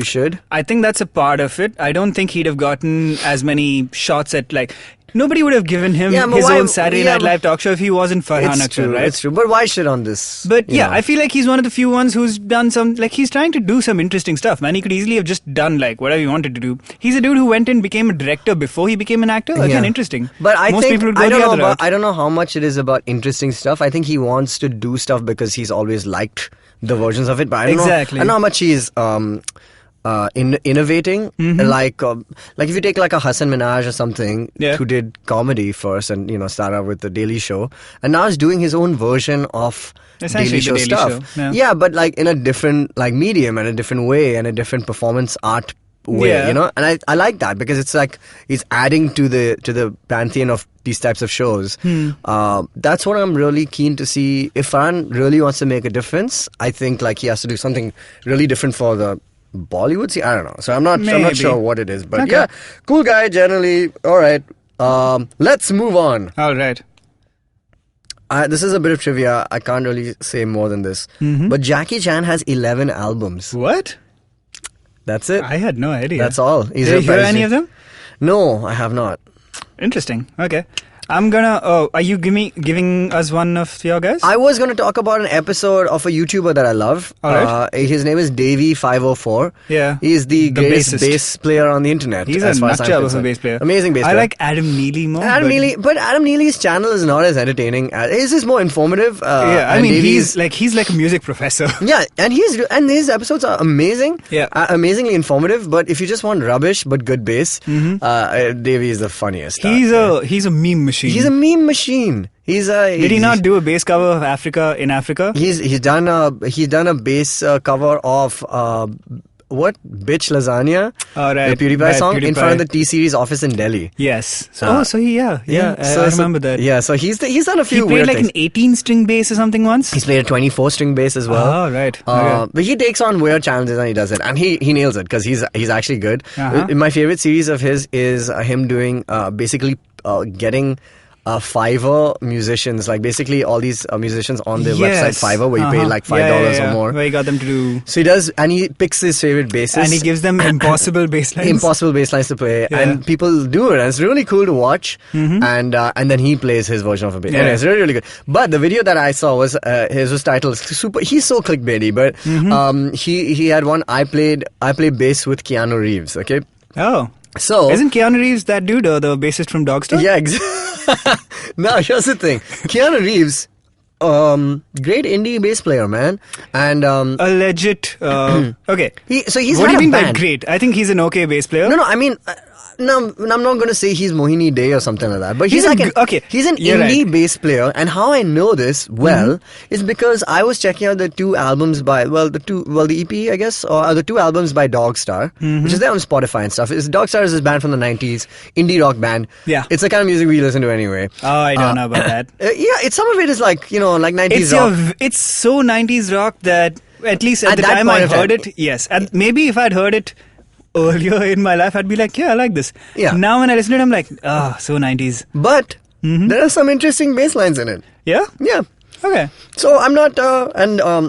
should? I think that's a part of it. I don't think he'd have gotten as many shots at like... Nobody would have given him his own Saturday Night Live talk show if he wasn't Farhan Akhtar, right? It's true. But why shit on this? But yeah, I feel like he's one of the few ones who's done some... Like, he's trying to do some interesting stuff, man. He could easily have just done, like, whatever he wanted to do. He's a dude who went and became a director before he became an actor. Again, interesting. But I Most think... people would go I don't the know other about, route. I don't know how much it is about interesting stuff. I think he wants to do stuff because he's always liked the versions of it. But I don't know... I don't know how much he's... innovating, like if you take like a Hassan Minhaj or something who did comedy first and started out with the Daily Show and now is doing his own version of Daily Show stuff. Yeah, but like in a different like medium and a different way and a different performance art way, and I like that because it's like he's adding to the pantheon of these types of shows. That's what I'm really keen to see. If Farhan really wants to make a difference, I think like he has to do something really different for the Bollywood scene? I don't know. So I'm not sure what it is. But yeah, cool guy generally. All right. Let's move on. All right. This is a bit of trivia. I can't really say more than this. But Jackie Chan has 11 albums. What? That's it. I had no idea. That's all. Did you hear any of them? No, I have not. Interesting. Okay. I'm gonna... Oh, are you giving us one of your guys? I was gonna talk about an episode of a YouTuber that I love. Alright. His name is Davey504. Yeah. He's the greatest bassist. bass player on the internet. He's a nut job of a bass player. Amazing bass player. I like Adam Neely more. But Adam Neely's channel is not as entertaining. His is more informative. I mean, he's like a music professor. Yeah, and his episodes are amazing. Yeah. Amazingly informative. But if you just want rubbish but good bass, Davey is the funniest. He's a meme machine. machine. He's a meme machine. Did he not do a bass cover of Africa in Africa? He's done a bass cover of what Bitch Lasagna, the PewDiePie song, in front of the T-Series office in Delhi. Yes. I remember that. Yeah, so he's done a few. He played weird an 18-string bass or something once. He's played a 24-string bass as well. Oh, right. Okay. But he takes on weird challenges and he does it, and he nails it because he's actually good. My favorite series of his is him doing basically getting Fiverr musicians, like basically all these musicians on the website Fiverr, where you pay like $5 or more. Where he got them to do. So he does, and he picks his favorite basses, and he gives them impossible bass lines. Impossible bass lines to play, and people do it. And it's really cool to watch. And then he plays his version of a bass. Anyway, it's really, really good. But the video that I saw was his was titled super. He's so clickbaity, but he had one. I play bass with Keanu Reeves. Okay. Oh. So isn't Keanu Reeves that dude, the bassist from Dogstar? Yeah, exactly. Now here's the thing: Keanu Reeves, great indie bass player, man, and a legit. Okay, he's what do you mean band. by great? I think he's an okay bass player. No, I mean. No, I'm not going to say he's Mohini Day or something like that. But he's like he's an indie bass player, and how I know this is because I was checking out the two albums by the EP, I guess, or the two albums by Dogstar, which is there on Spotify and stuff. Dogstar is this band from the 90s, indie rock band. Yeah, it's the kind of music we listen to anyway. Oh, I don't know about that. Some of it is like like 90s rock. It's so 90s rock that at least at the time I heard it. Yes, and maybe if I'd heard it earlier in my life, I'd be like, yeah, I like this. Yeah. Now when I listen to it, I'm like, so 90s. But there are some interesting bass lines in it. Yeah? Yeah. Okay. So I'm not,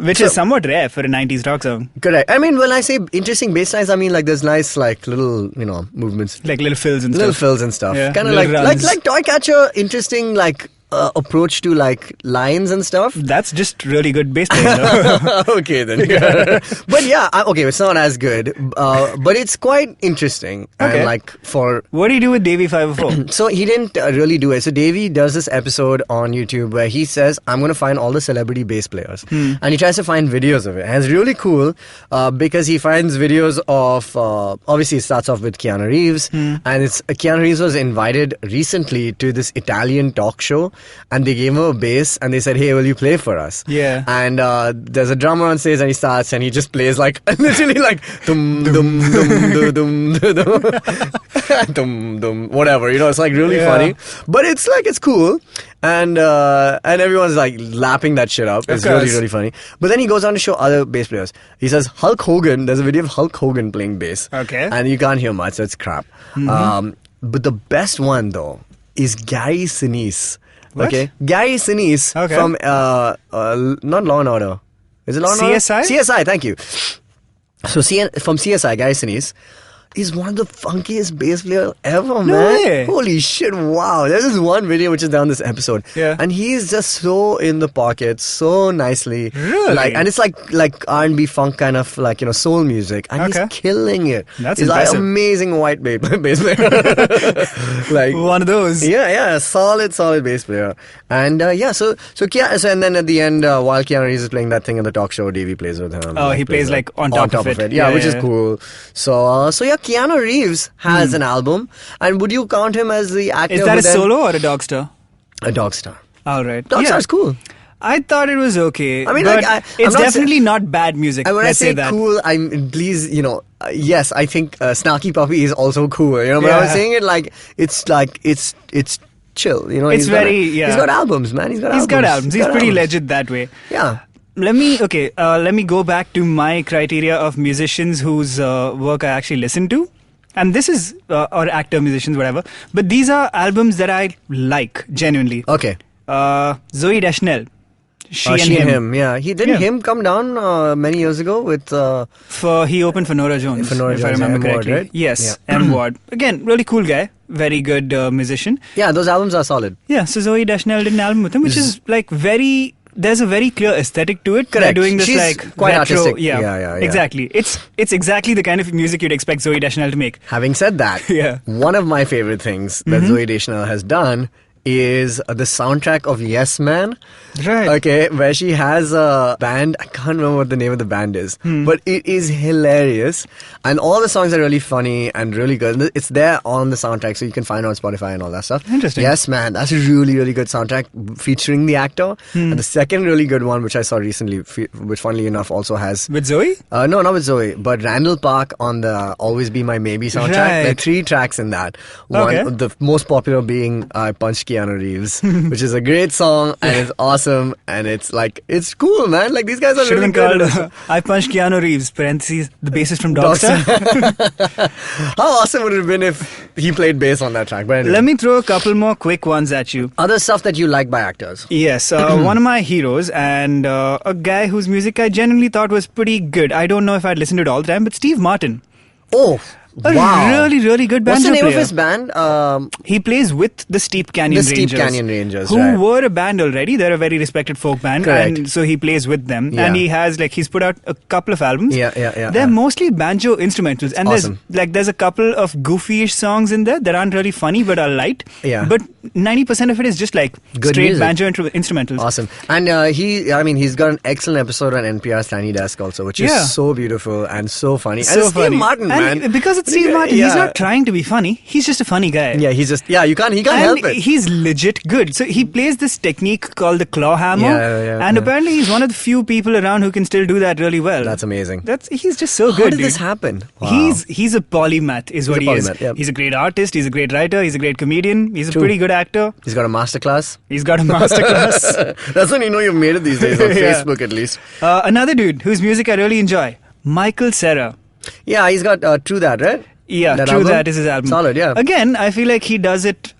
which is somewhat rare for a 90s rock song. Correct. I mean, when I say interesting bass lines, I mean like there's nice like little, movements. Like little fills and stuff. Yeah. Kind of like Toy Catcher, interesting like approach to like lines and stuff. That's just really good bass playing. Okay then. But yeah, it's not as good, but it's quite interesting. Okay. And like what do you do with Davey 504? So he didn't really do it. So Davey does this episode on YouTube where he says, I'm going to find all the celebrity bass players. And he tries to find videos of it. And it's really cool because he finds videos of, obviously it starts off with Keanu Reeves. And Keanu Reeves was invited recently to this Italian talk show. And they gave him a bass and they said, hey, will you play for us? Yeah. And there's a drummer on stage and he starts and he just plays like literally like dum dum dum dum dum dum dum dum whatever. It's like really funny. But it's cool. And everyone's like lapping that shit up. It's really, really funny. But then he goes on to show other bass players. He says Hulk Hogan, there's a video of Hulk Hogan playing bass. Okay. And you can't hear much, so it's crap. But the best one though is Gary Sinise. What? Okay, Gary Sinise from not Law and Order. Is it Law and Order? CSI? CSI, thank you. So from CSI, Gary Sinise is one of the funkiest bass players ever, man. Way. Holy shit, wow. There's this one video which is down this episode. Yeah. And he's just so in the pocket, so nicely. Really? And it's like R&B funk kind of like, soul music. And he's killing it. That's he's impressive. Like amazing white bass player. Like one of those. Yeah, solid bass player. And so and then at the end, while Keanu Reeves is playing that thing in the talk show, Davey plays with him. Oh, he plays like on top of it. Yeah, which is cool. So yeah, Keanu Reeves has an album, and would you count him as the actor? Is that a solo or a Dogstar? A Dogstar. All right. Dogstar's cool. I thought it was okay. I mean, but it's definitely not bad music. And when I say that. Cool, I'm please, yes, I think Snarky Puppy is also cool. But I'm saying it like it's chill. It's he's got albums, man. He's got albums. He's pretty legit that way. Yeah. Let me go back to my criteria of musicians whose work I actually listen to. And this is, or actor, musicians, whatever. But these are albums that I like, genuinely. Okay. Zoe Deschanel. She and him. Yeah. Him come down many years ago with... he opened for Nora Jones, if I remember correctly. Ward, right? Yes, M. Ward. Again, really cool guy. Very good musician. Yeah, those albums are solid. Yeah, so Zoe Deschanel did an album with him, which is like there's a very clear aesthetic to it. Correct. They're doing this She's like quite retro. artistic. Yeah, exactly. It's exactly the kind of music you'd expect Zoe Deschanel to make. Having said that, one of my favorite things that Zoe Deschanel has done is the soundtrack of Yes Man. Right. Okay, where she has a band. I can't remember what the name of the band is, but it is hilarious. And all the songs are really funny and really good. It's there on the soundtrack, so you can find it on Spotify and all that stuff. Interesting. Yes Man, that's a really, really good soundtrack featuring the actor. And the second really good one, which I saw recently, which funnily enough also has... With Zoe? No, not with Zoe, but Randall Park on the Always Be My Maybe soundtrack. Right. There are 3 tracks in that. One, the most popular being I Punched Keanu Reeves, which is a great song and it's awesome and it's like, it's cool, man. Like these guys are Should really have been good. called I Punched Keanu Reeves, parentheses, the bassist from Dogstar. How awesome would it have been if he played bass on that track? But anyway. Let me throw a couple more quick ones at you. Other stuff that you like by actors. Yes, one of my heroes and a guy whose music I genuinely thought was pretty good. I don't know if I'd listen to it all the time, but Steve Martin. Oh, wow. Really, really good banjo What's the name player. of his band? He plays with the Steep Canyon The Rangers. Steep Canyon Rangers, who right. were a band already. They're a very respected folk band. Correct. And so he plays with them. Yeah. And he has, he's put out a couple of albums. Yeah. They're mostly banjo instrumentals. And Awesome. there's a couple of goofy-ish songs in there that aren't really funny but are light. Yeah. But 90% of it is just Good straight music. banjo instrumentals. Awesome. And he's got an excellent episode on NPR's Tiny Desk also, which is so beautiful and so funny. So and funny. Steve Martin, and man. because it's Steve Martin, Yeah. he's not trying to be funny. He's just a funny guy. Yeah, he can't help it. He's legit good. So he plays this technique called the claw hammer. And apparently he's one of the few people around who can still do that really well. That's amazing. He's just so How good. did dude. this happen? Wow. He's a polymath is what he is. Yep. He's a great artist, he's a great writer, he's a great comedian, he's a pretty good actor. He's got a masterclass. He's got a masterclass. That's when you know you've made it these days on Yeah. Facebook at least. Another dude whose music I really enjoy, Michael Cera. Yeah, he's got True That, right? Yeah, That True album? That is his album. Solid, yeah. Again, I feel like he does it.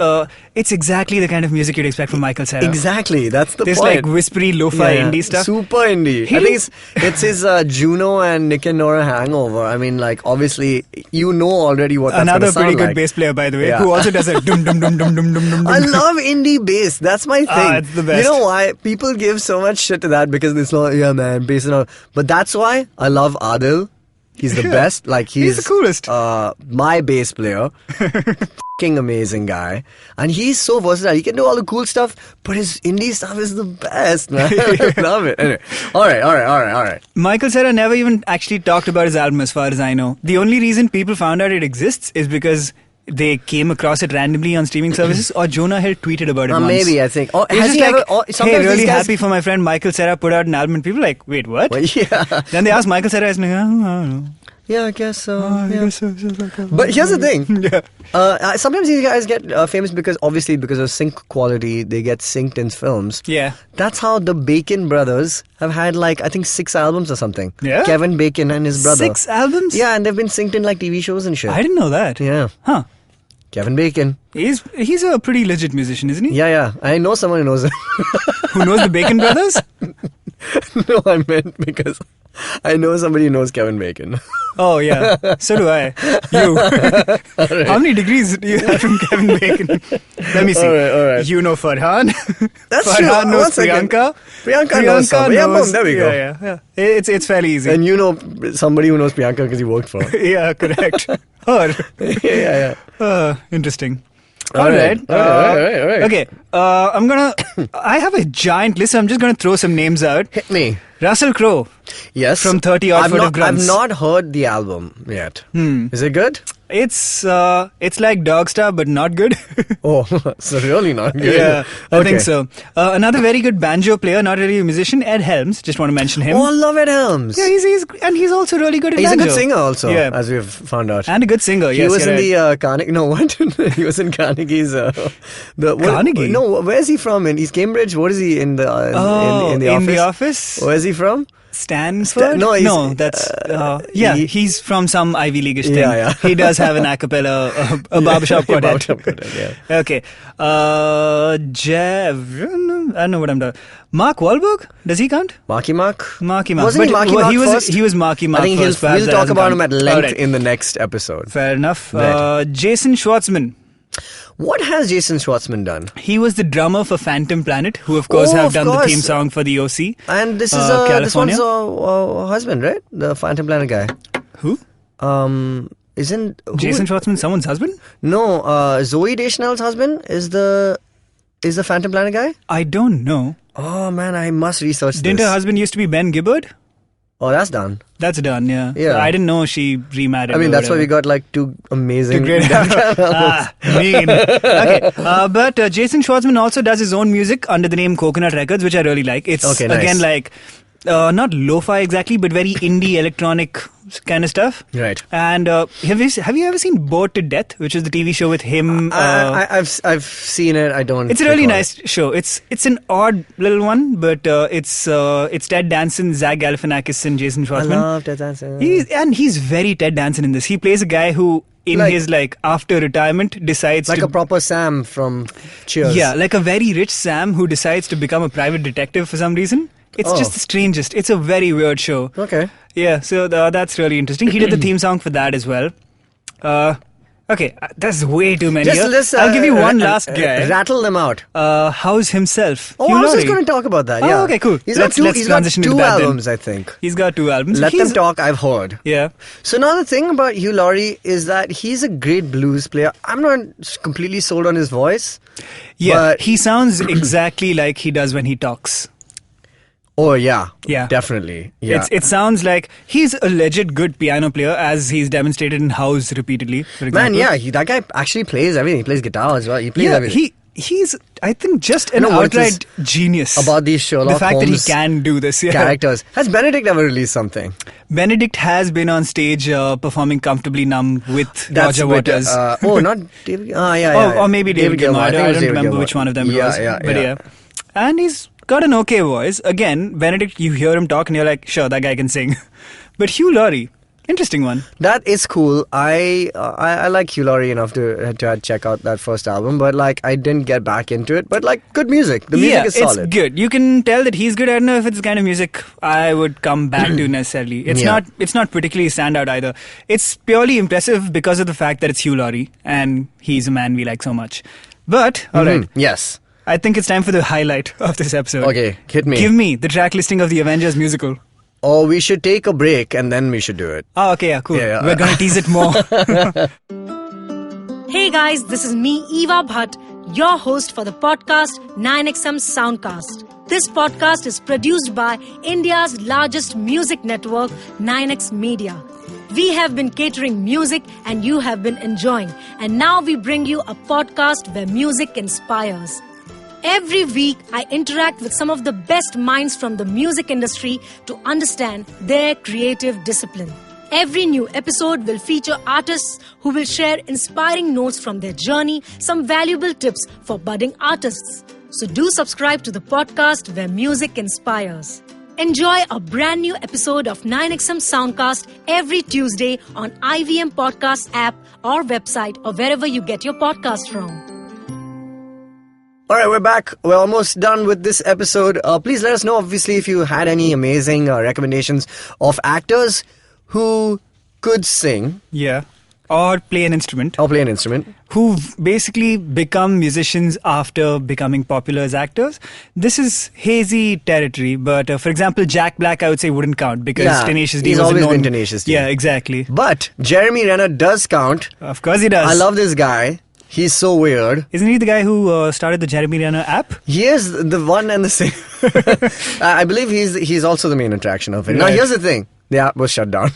It's exactly the kind of music you'd expect from Michael Cera. Exactly, that's the This point. whispery lo-fi indie stuff. Super indie. I think it's his Juno and Nick and Nora hangover. I mean, obviously, you know already what that's Another gonna sound pretty good like. bass player, by the way, Yeah. who also does a dum dum dum dum dum dum dum. I love indie bass. That's my thing. It's the best. You know why? People give so much shit to that because it's not, yeah, man, bass and all. But that's why I love Adil. He's the best. He's the coolest. My bass player. Fucking amazing guy. And he's so versatile. He can do all the cool stuff, but his indie stuff is the best, man. I love it. Anyway. All right. Michael Cera never even actually talked about his album as far as I know. The only reason people found out it exists is because they came across it randomly on streaming services or Jonah Hill tweeted about it once. Maybe, I think. Or He's has just he like, ever, or hey, sometimes really these guys, happy for my friend Michael Cera put out an album and people are like, wait, what? Well, yeah. Then they asked Michael Cera, he's like, I don't know. Yeah, I guess so. I yeah. guess so. But here's the thing. Yeah. Sometimes these guys get famous because of sync quality, they get synced in films. Yeah. That's how the Bacon brothers have had I think 6 albums or something. Yeah? Kevin Bacon and his brother. 6 albums? Yeah, and they've been synced in TV shows and shit. I didn't know that. Yeah. Huh. Kevin Bacon. He's a pretty legit musician, isn't he? Yeah. I know someone who knows him. Who knows the Bacon brothers? No, I meant because I know somebody who knows Kevin Bacon. Oh, yeah. So do I. You. Right. How many degrees do you have from Kevin Bacon? Let me see. All right. You know Farhan. That's Farhan true. knows One second. Priyanka. Priyanka knows somebody. Yeah, boom, there we go. Yeah. It's fairly easy. And you know somebody who knows Priyanka because you worked for her. Yeah, correct. Or. Yeah. Interesting. All right. Okay. I have a giant list. So I'm just gonna throw some names out. Hit me. Russell Crowe. Yes. From 30 Odd Foot of Grunts. I've not heard the album yet. Is it good? It's like Dogstar, but not good. Oh, so really not good. Yeah, I Okay. think so. Another very good banjo player, not really a musician, Ed Helms. Just want to mention him. Oh, I love Ed Helms. Yeah, he's also really good at He's banjo. a good singer also, Yeah. as we've found out. And a good singer. He Yes, was you're in right. the Carnegie. No, what? He was in Carnegie's. Carnegie? No, where's he from? He's Cambridge. What is he in the in the in office? the office. Where's he from? Stanford? No, that's he's from some Ivy Leagueish thing. Yeah. He does have an a cappella, a barbershop quartet. Barbershop quartet, yeah. Okay. Jeff, I don't know what I'm doing. Mark Wahlberg? Does he count? Marky Mark? Marky Mark. Wasn't he Marky Mark first? He was Marky Mark I think first. Perhaps we'll that talk doesn't about him count. at length Alright. in the next episode. Fair enough. Right. Jason Schwartzman. What has Jason Schwartzman done? He was the drummer for Phantom Planet, who of course have done the theme song for the OC. And this is this one's husband, right? The Phantom Planet guy. Who? Isn't Jason Schwartzman someone's husband? No, Zoe Deschanel's husband is is the Phantom Planet guy? I don't know. Oh man, I must research Didn't this. her husband used to be Ben Gibbard? Oh, that's done. That's done, yeah. Yeah. I didn't know she remarried. I mean, that's why we got like two amazing... Mean. Okay, but Jason Schwartzman also does his own music under the name Coconut Records, which I really like. It's Okay, nice. again like not lo-fi exactly, but very indie electronic kind of stuff. Right. And have you ever seen Bored to Death, which is the TV show with him? I've seen it. I don't. It's a really nice show. It's an odd little one, but it's Ted Danson, Zach Galifianakis, and Jason Schwartzman. I love Ted Danson. He's very Ted Danson in this. He plays a guy who, in his after retirement, decides like a proper Sam from Cheers. Yeah, like a very rich Sam who decides to become a private detective for some reason. It's just the strangest. It's a very weird show. Okay. Yeah, so that's really interesting. He did the theme song for that as well. Okay, that's way too many. I'll give you one last guy. Rattle them out. House himself. Oh, I was just going to talk about that. Yeah. Oh, okay, cool. Let's transition to two that albums, I think. He's got 2 albums. Let them talk, I've heard. Yeah. So now the thing about Hugh Laurie is that he's a great blues player. I'm not completely sold on his voice. Yeah, but he sounds exactly like he does when he talks. Oh, yeah. Yeah. Definitely. Yeah. It sounds like he's a legit good piano player, as he's demonstrated in House repeatedly, for example. Man, yeah, that guy actually plays everything. He plays guitar as well. He plays everything. He's, I think, just an outright genius. About these Sherlock The fact Holmes that he can do this. Yeah. Characters. Has Benedict ever released something? Benedict has been on stage performing Comfortably Numb with Roger Waters. Not David... yeah. Or maybe David Gilmour. I don't remember Gilmour. which one of them it was. But yeah. And he's got an okay voice. Again, Benedict, you hear him talk and you're like, sure, that guy can sing. But Hugh Laurie, interesting one. That is cool. I like Hugh Laurie enough to check out that first album, but I didn't get back into it. But good music. The music is solid. It's good. You can tell that he's good. I don't know if it's the kind of music I would come back to necessarily. It's not particularly standout either. It's purely impressive because of the fact that it's Hugh Laurie and he's a man we like so much. But all right. Yes. I think it's time for the highlight of this episode. Okay, hit me. Give me the track listing of the Avengers musical. Or we should take a break and then we should do it. Oh, okay, yeah, cool. Yeah. We're going to tease it more. Hey guys, this is me, Eva Bhatt, your host for the podcast 9XM Soundcast. This podcast is produced by India's largest music network, 9X Media. We have been catering music and you have been enjoying. And now we bring you a podcast where music inspires. Every week, I interact with some of the best minds from the music industry to understand their creative discipline. Every new episode will feature artists who will share inspiring notes from their journey, some valuable tips for budding artists. So do subscribe to the podcast where music inspires. Enjoy a brand new episode of 9XM Soundcast every Tuesday on IVM Podcast app or website or wherever you get your podcast from. All right, we're back. We're almost done with this episode. Please let us know, obviously, if you had any amazing recommendations of actors who could sing. Yeah. Or play an instrument. Who've basically become musicians after becoming popular as actors. This is hazy territory, but for example, Jack Black, I would say, wouldn't count because Tenacious D was always been Tenacious D. Yeah, exactly. But Jeremy Renner does count. Of course he does. I love this guy. He's so weird. Isn't he the guy who started the Jeremy Renner app? He is the one and the same. I believe he's also the main attraction of it. Right. Now, here's the thing. The app was shut down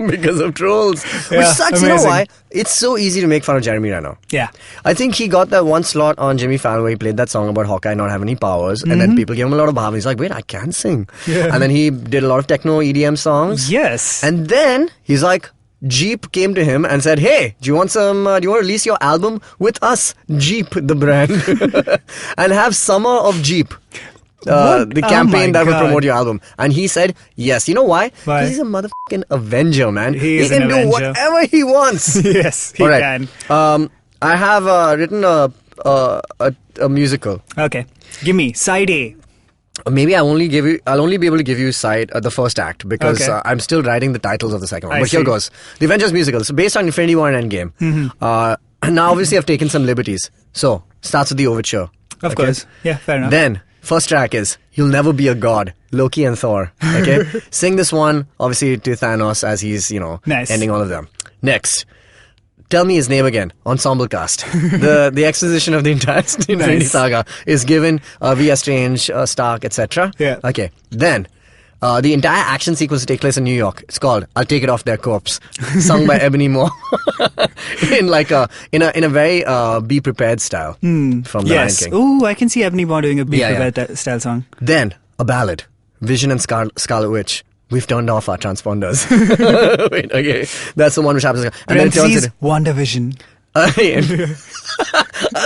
because of trolls. Which sucks, amazing. You know why? It's so easy to make fun of Jeremy Renner. Yeah. I think he got that one slot on Jimmy Fallon where he played that song about Hawkeye not having any powers. And then people gave him a lot of bhav. He's like, wait, I can sing. Yeah. And then he did a lot of techno EDM songs. Yes. And then he's like, Jeep came to him and said, hey, do you want to release your album with us, Jeep, the brand, and have Summer of Jeep? The campaign that would promote your album. And he said, yes. You know why? Because he's a motherfucking Avenger, man. He can do whatever he wants. Yes, he can. I have written a musical. Okay. Give me side A. Maybe I'll only be able to give you the first act because I'm still writing the titles of the second one. But here goes. The Avengers musical. So based on Infinity War and Endgame. Mm-hmm. Now obviously I've taken some liberties. So starts with the overture. Of course. Yeah, fair enough. Then first track is You'll Never Be a God, Loki and Thor. Okay? Sing this one obviously to Thanos as he's, ending all of them. Next. Tell me his name again. Ensemble cast. The exposition of the entire Infinity Saga is given via Strange, Stark, etc. Yeah. Okay. Then, the entire action sequence will take place in New York. It's called "I'll Take It Off Their Corpse," sung by Ebony Moore in a very Be Prepared style from The Lion King. Oh, I can see Ebony Moore doing a Be Prepared style song. Then a ballad, Vision and Scarlet Witch. We've turned off our transponders. Wait, okay, that's the one which happens. And then turns it. WandaVision. I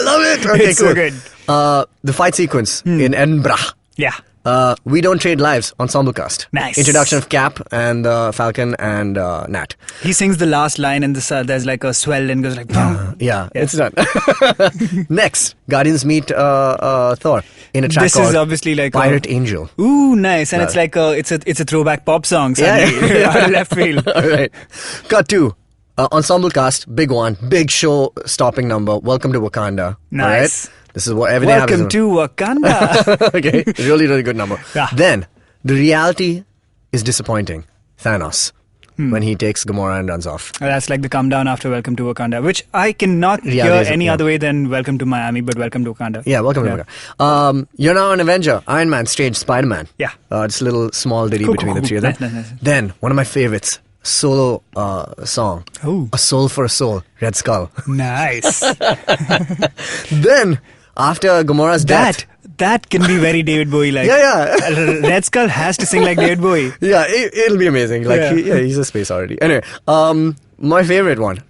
love it. Okay, it's cool. so good. The fight sequence in Edinburgh. Yeah. We Don't Trade Lives, ensemble cast. Nice. Introduction of Cap and Falcon and Nat. He sings the last line and there's like a swell and goes like... It's done. Next, Guardians meet Thor in a track this called is obviously like Pirate Angel. Ooh, nice. And it's like it's a throwback pop song suddenly. Out of left field. All right. Cut to ensemble cast, big one, big show-stopping number. Welcome to Wakanda. Nice. All right? This is what everything Welcome to Wakanda. Okay, really, really good number. Yeah. Then, the reality is disappointing. Thanos, when he takes Gamora and runs off. That's like the come down after Welcome to Wakanda, which I cannot hear any other way than Welcome to Miami, but Welcome to Wakanda. Yeah, Welcome to Wakanda. You're now an Avenger. Iron Man, Strange, Spider-Man. Yeah. Just a little small ditty between the three of them. Nice. Then, one of my favorites, solo song. Oh. A Soul for a Soul, Red Skull. Nice. Then, after Gamora's death... That can be very David Bowie-like. Yeah. Red Skull has to sing like David Bowie. Yeah, it'll be amazing. Like, he's a space already. Anyway, my favorite one,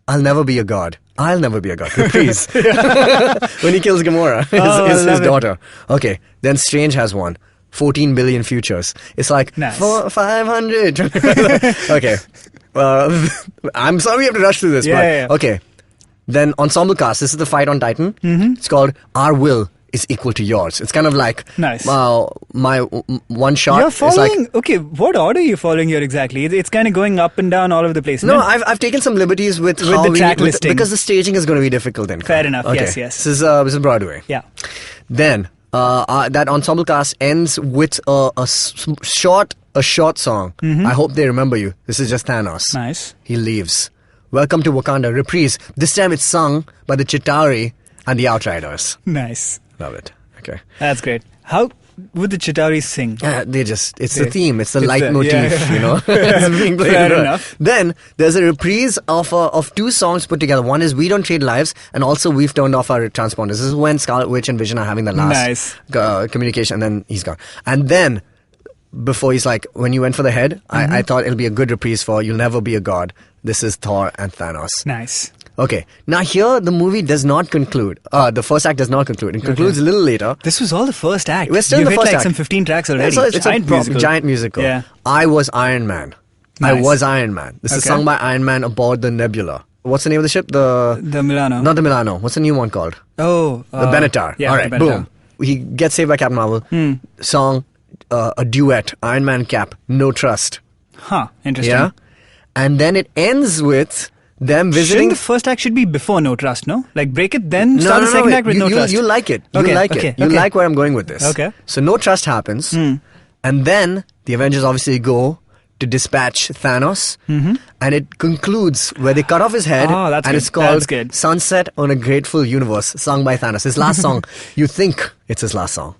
I'll Never Be a God. I'll Never Be a God. Please. When he kills Gamora, his daughter. Okay, then Strange has one. 14 billion futures. It's like, nice. 500. Okay. I'm sorry we have to rush through this, but okay. Then ensemble cast. This is the fight on Titan. Mm-hmm. It's called Our Will is Equal to Yours. It's kind of like nice. My one shot. You're following. Like, okay, what order are you following here exactly? It's kind of going up and down all over the place. No, I've taken some liberties with how the track listing because the staging is going to be difficult. Then fair enough. Okay. Yes. This is Broadway. Yeah. Then that ensemble cast ends with a short song. Mm-hmm. I hope they remember you. This is just Thanos. Nice. He leaves. Welcome to Wakanda. Reprise. This time it's sung by the Chitauri and the Outriders. Nice. Love it. Okay. That's great. How would the Chitauris sing? It's the theme. It's the leitmotif, you know. It's being played. Fair enough. Then there's a reprise of two songs put together. One is We Don't Trade Lives, and also We've Turned Off Our Transponders. This is when Scarlet Witch and Vision are having the last communication, and then he's gone. And then, before he's like, when you went for the head, I thought it'll be a good reprise for You'll Never Be a God. This is Thor and Thanos. Nice. Okay, now here the movie does not conclude. The first act does not conclude. It concludes a little later. This was all the first act. We're still in the first act. Some 15 tracks already. It's a giant musical. Yeah. I was Iron Man. Nice. I was Iron Man. This is sung by Iron Man aboard the Nebula. What's the name of the ship? The Milano. Not the Milano. What's the new one called? Oh. The Benatar. Yeah, all right, boom. He gets saved by Captain Marvel. Song, a duet, Iron Man Cap, No Trust. Huh, interesting. Yeah? And then it ends with them visiting. The first act should be before No Trust, no? Like break it, then start the second act with No Trust. You like it. You like it. You like where I'm going with this. Okay. So No Trust happens. And then the Avengers obviously go to dispatch Thanos. And it concludes where they cut off his head. And it's called Sunset on a Grateful Universe, sung by Thanos. His last song. You think it's his last song.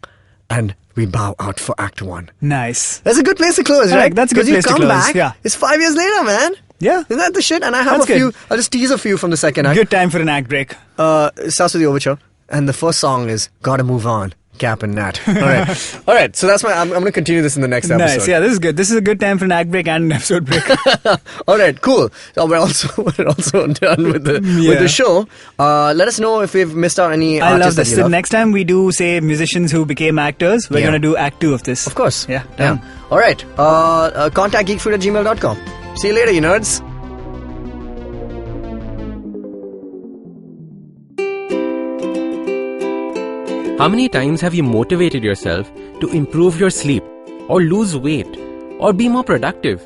And we bow out for Act 1. Nice. That's a good place to close, right? That's a good place to close. Because you come back, yeah. It's 5 years later, man. Yeah. Isn't that the shit? And I have a few. I'll just tease a few from the second act. Good time for an act break. It starts with the overture. And the first song is Gotta Move On, Cap and Nat. All right. So that's I'm going to continue this in the next episode. Nice. Yeah, this is good. This is a good time for an act break and an episode break. All right, cool. So we're also done with the show. Let us know if we've missed out any I artists love this. that you love. Next time we do, say, musicians who became actors, we're going to do Act 2 of this. Of course. Yeah. Done. All right. Contact geekfruit@gmail.com. See you later, you nerds. How many times have you motivated yourself to improve your sleep, or lose weight, or be more productive?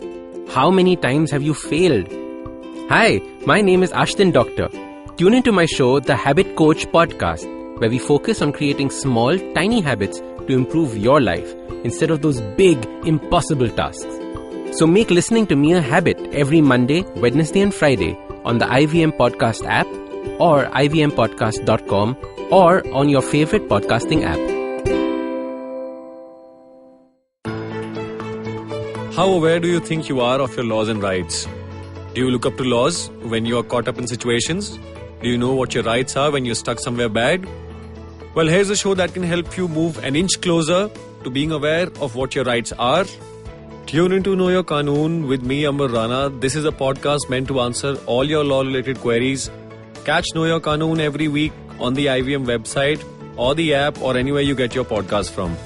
How many times have you failed? Hi, my name is Ashton Doctor. Tune into my show, The Habit Coach Podcast, where we focus on creating small, tiny habits to improve your life instead of those big, impossible tasks. So make listening to me a habit every Monday, Wednesday and Friday on the IVM Podcast app or ivmpodcast.com or on your favorite podcasting app. How aware do you think you are of your laws and rights? Do you look up to laws when you are caught up in situations? Do you know what your rights are when you're stuck somewhere bad? Well, here's a show that can help you move an inch closer to being aware of what your rights are. Tune into Know Your Qanoon with me, Amber Rana. This is a podcast meant to answer all your law-related queries. Catch Know Your Qanoon every week on the IVM website or the app or anywhere you get your podcast from.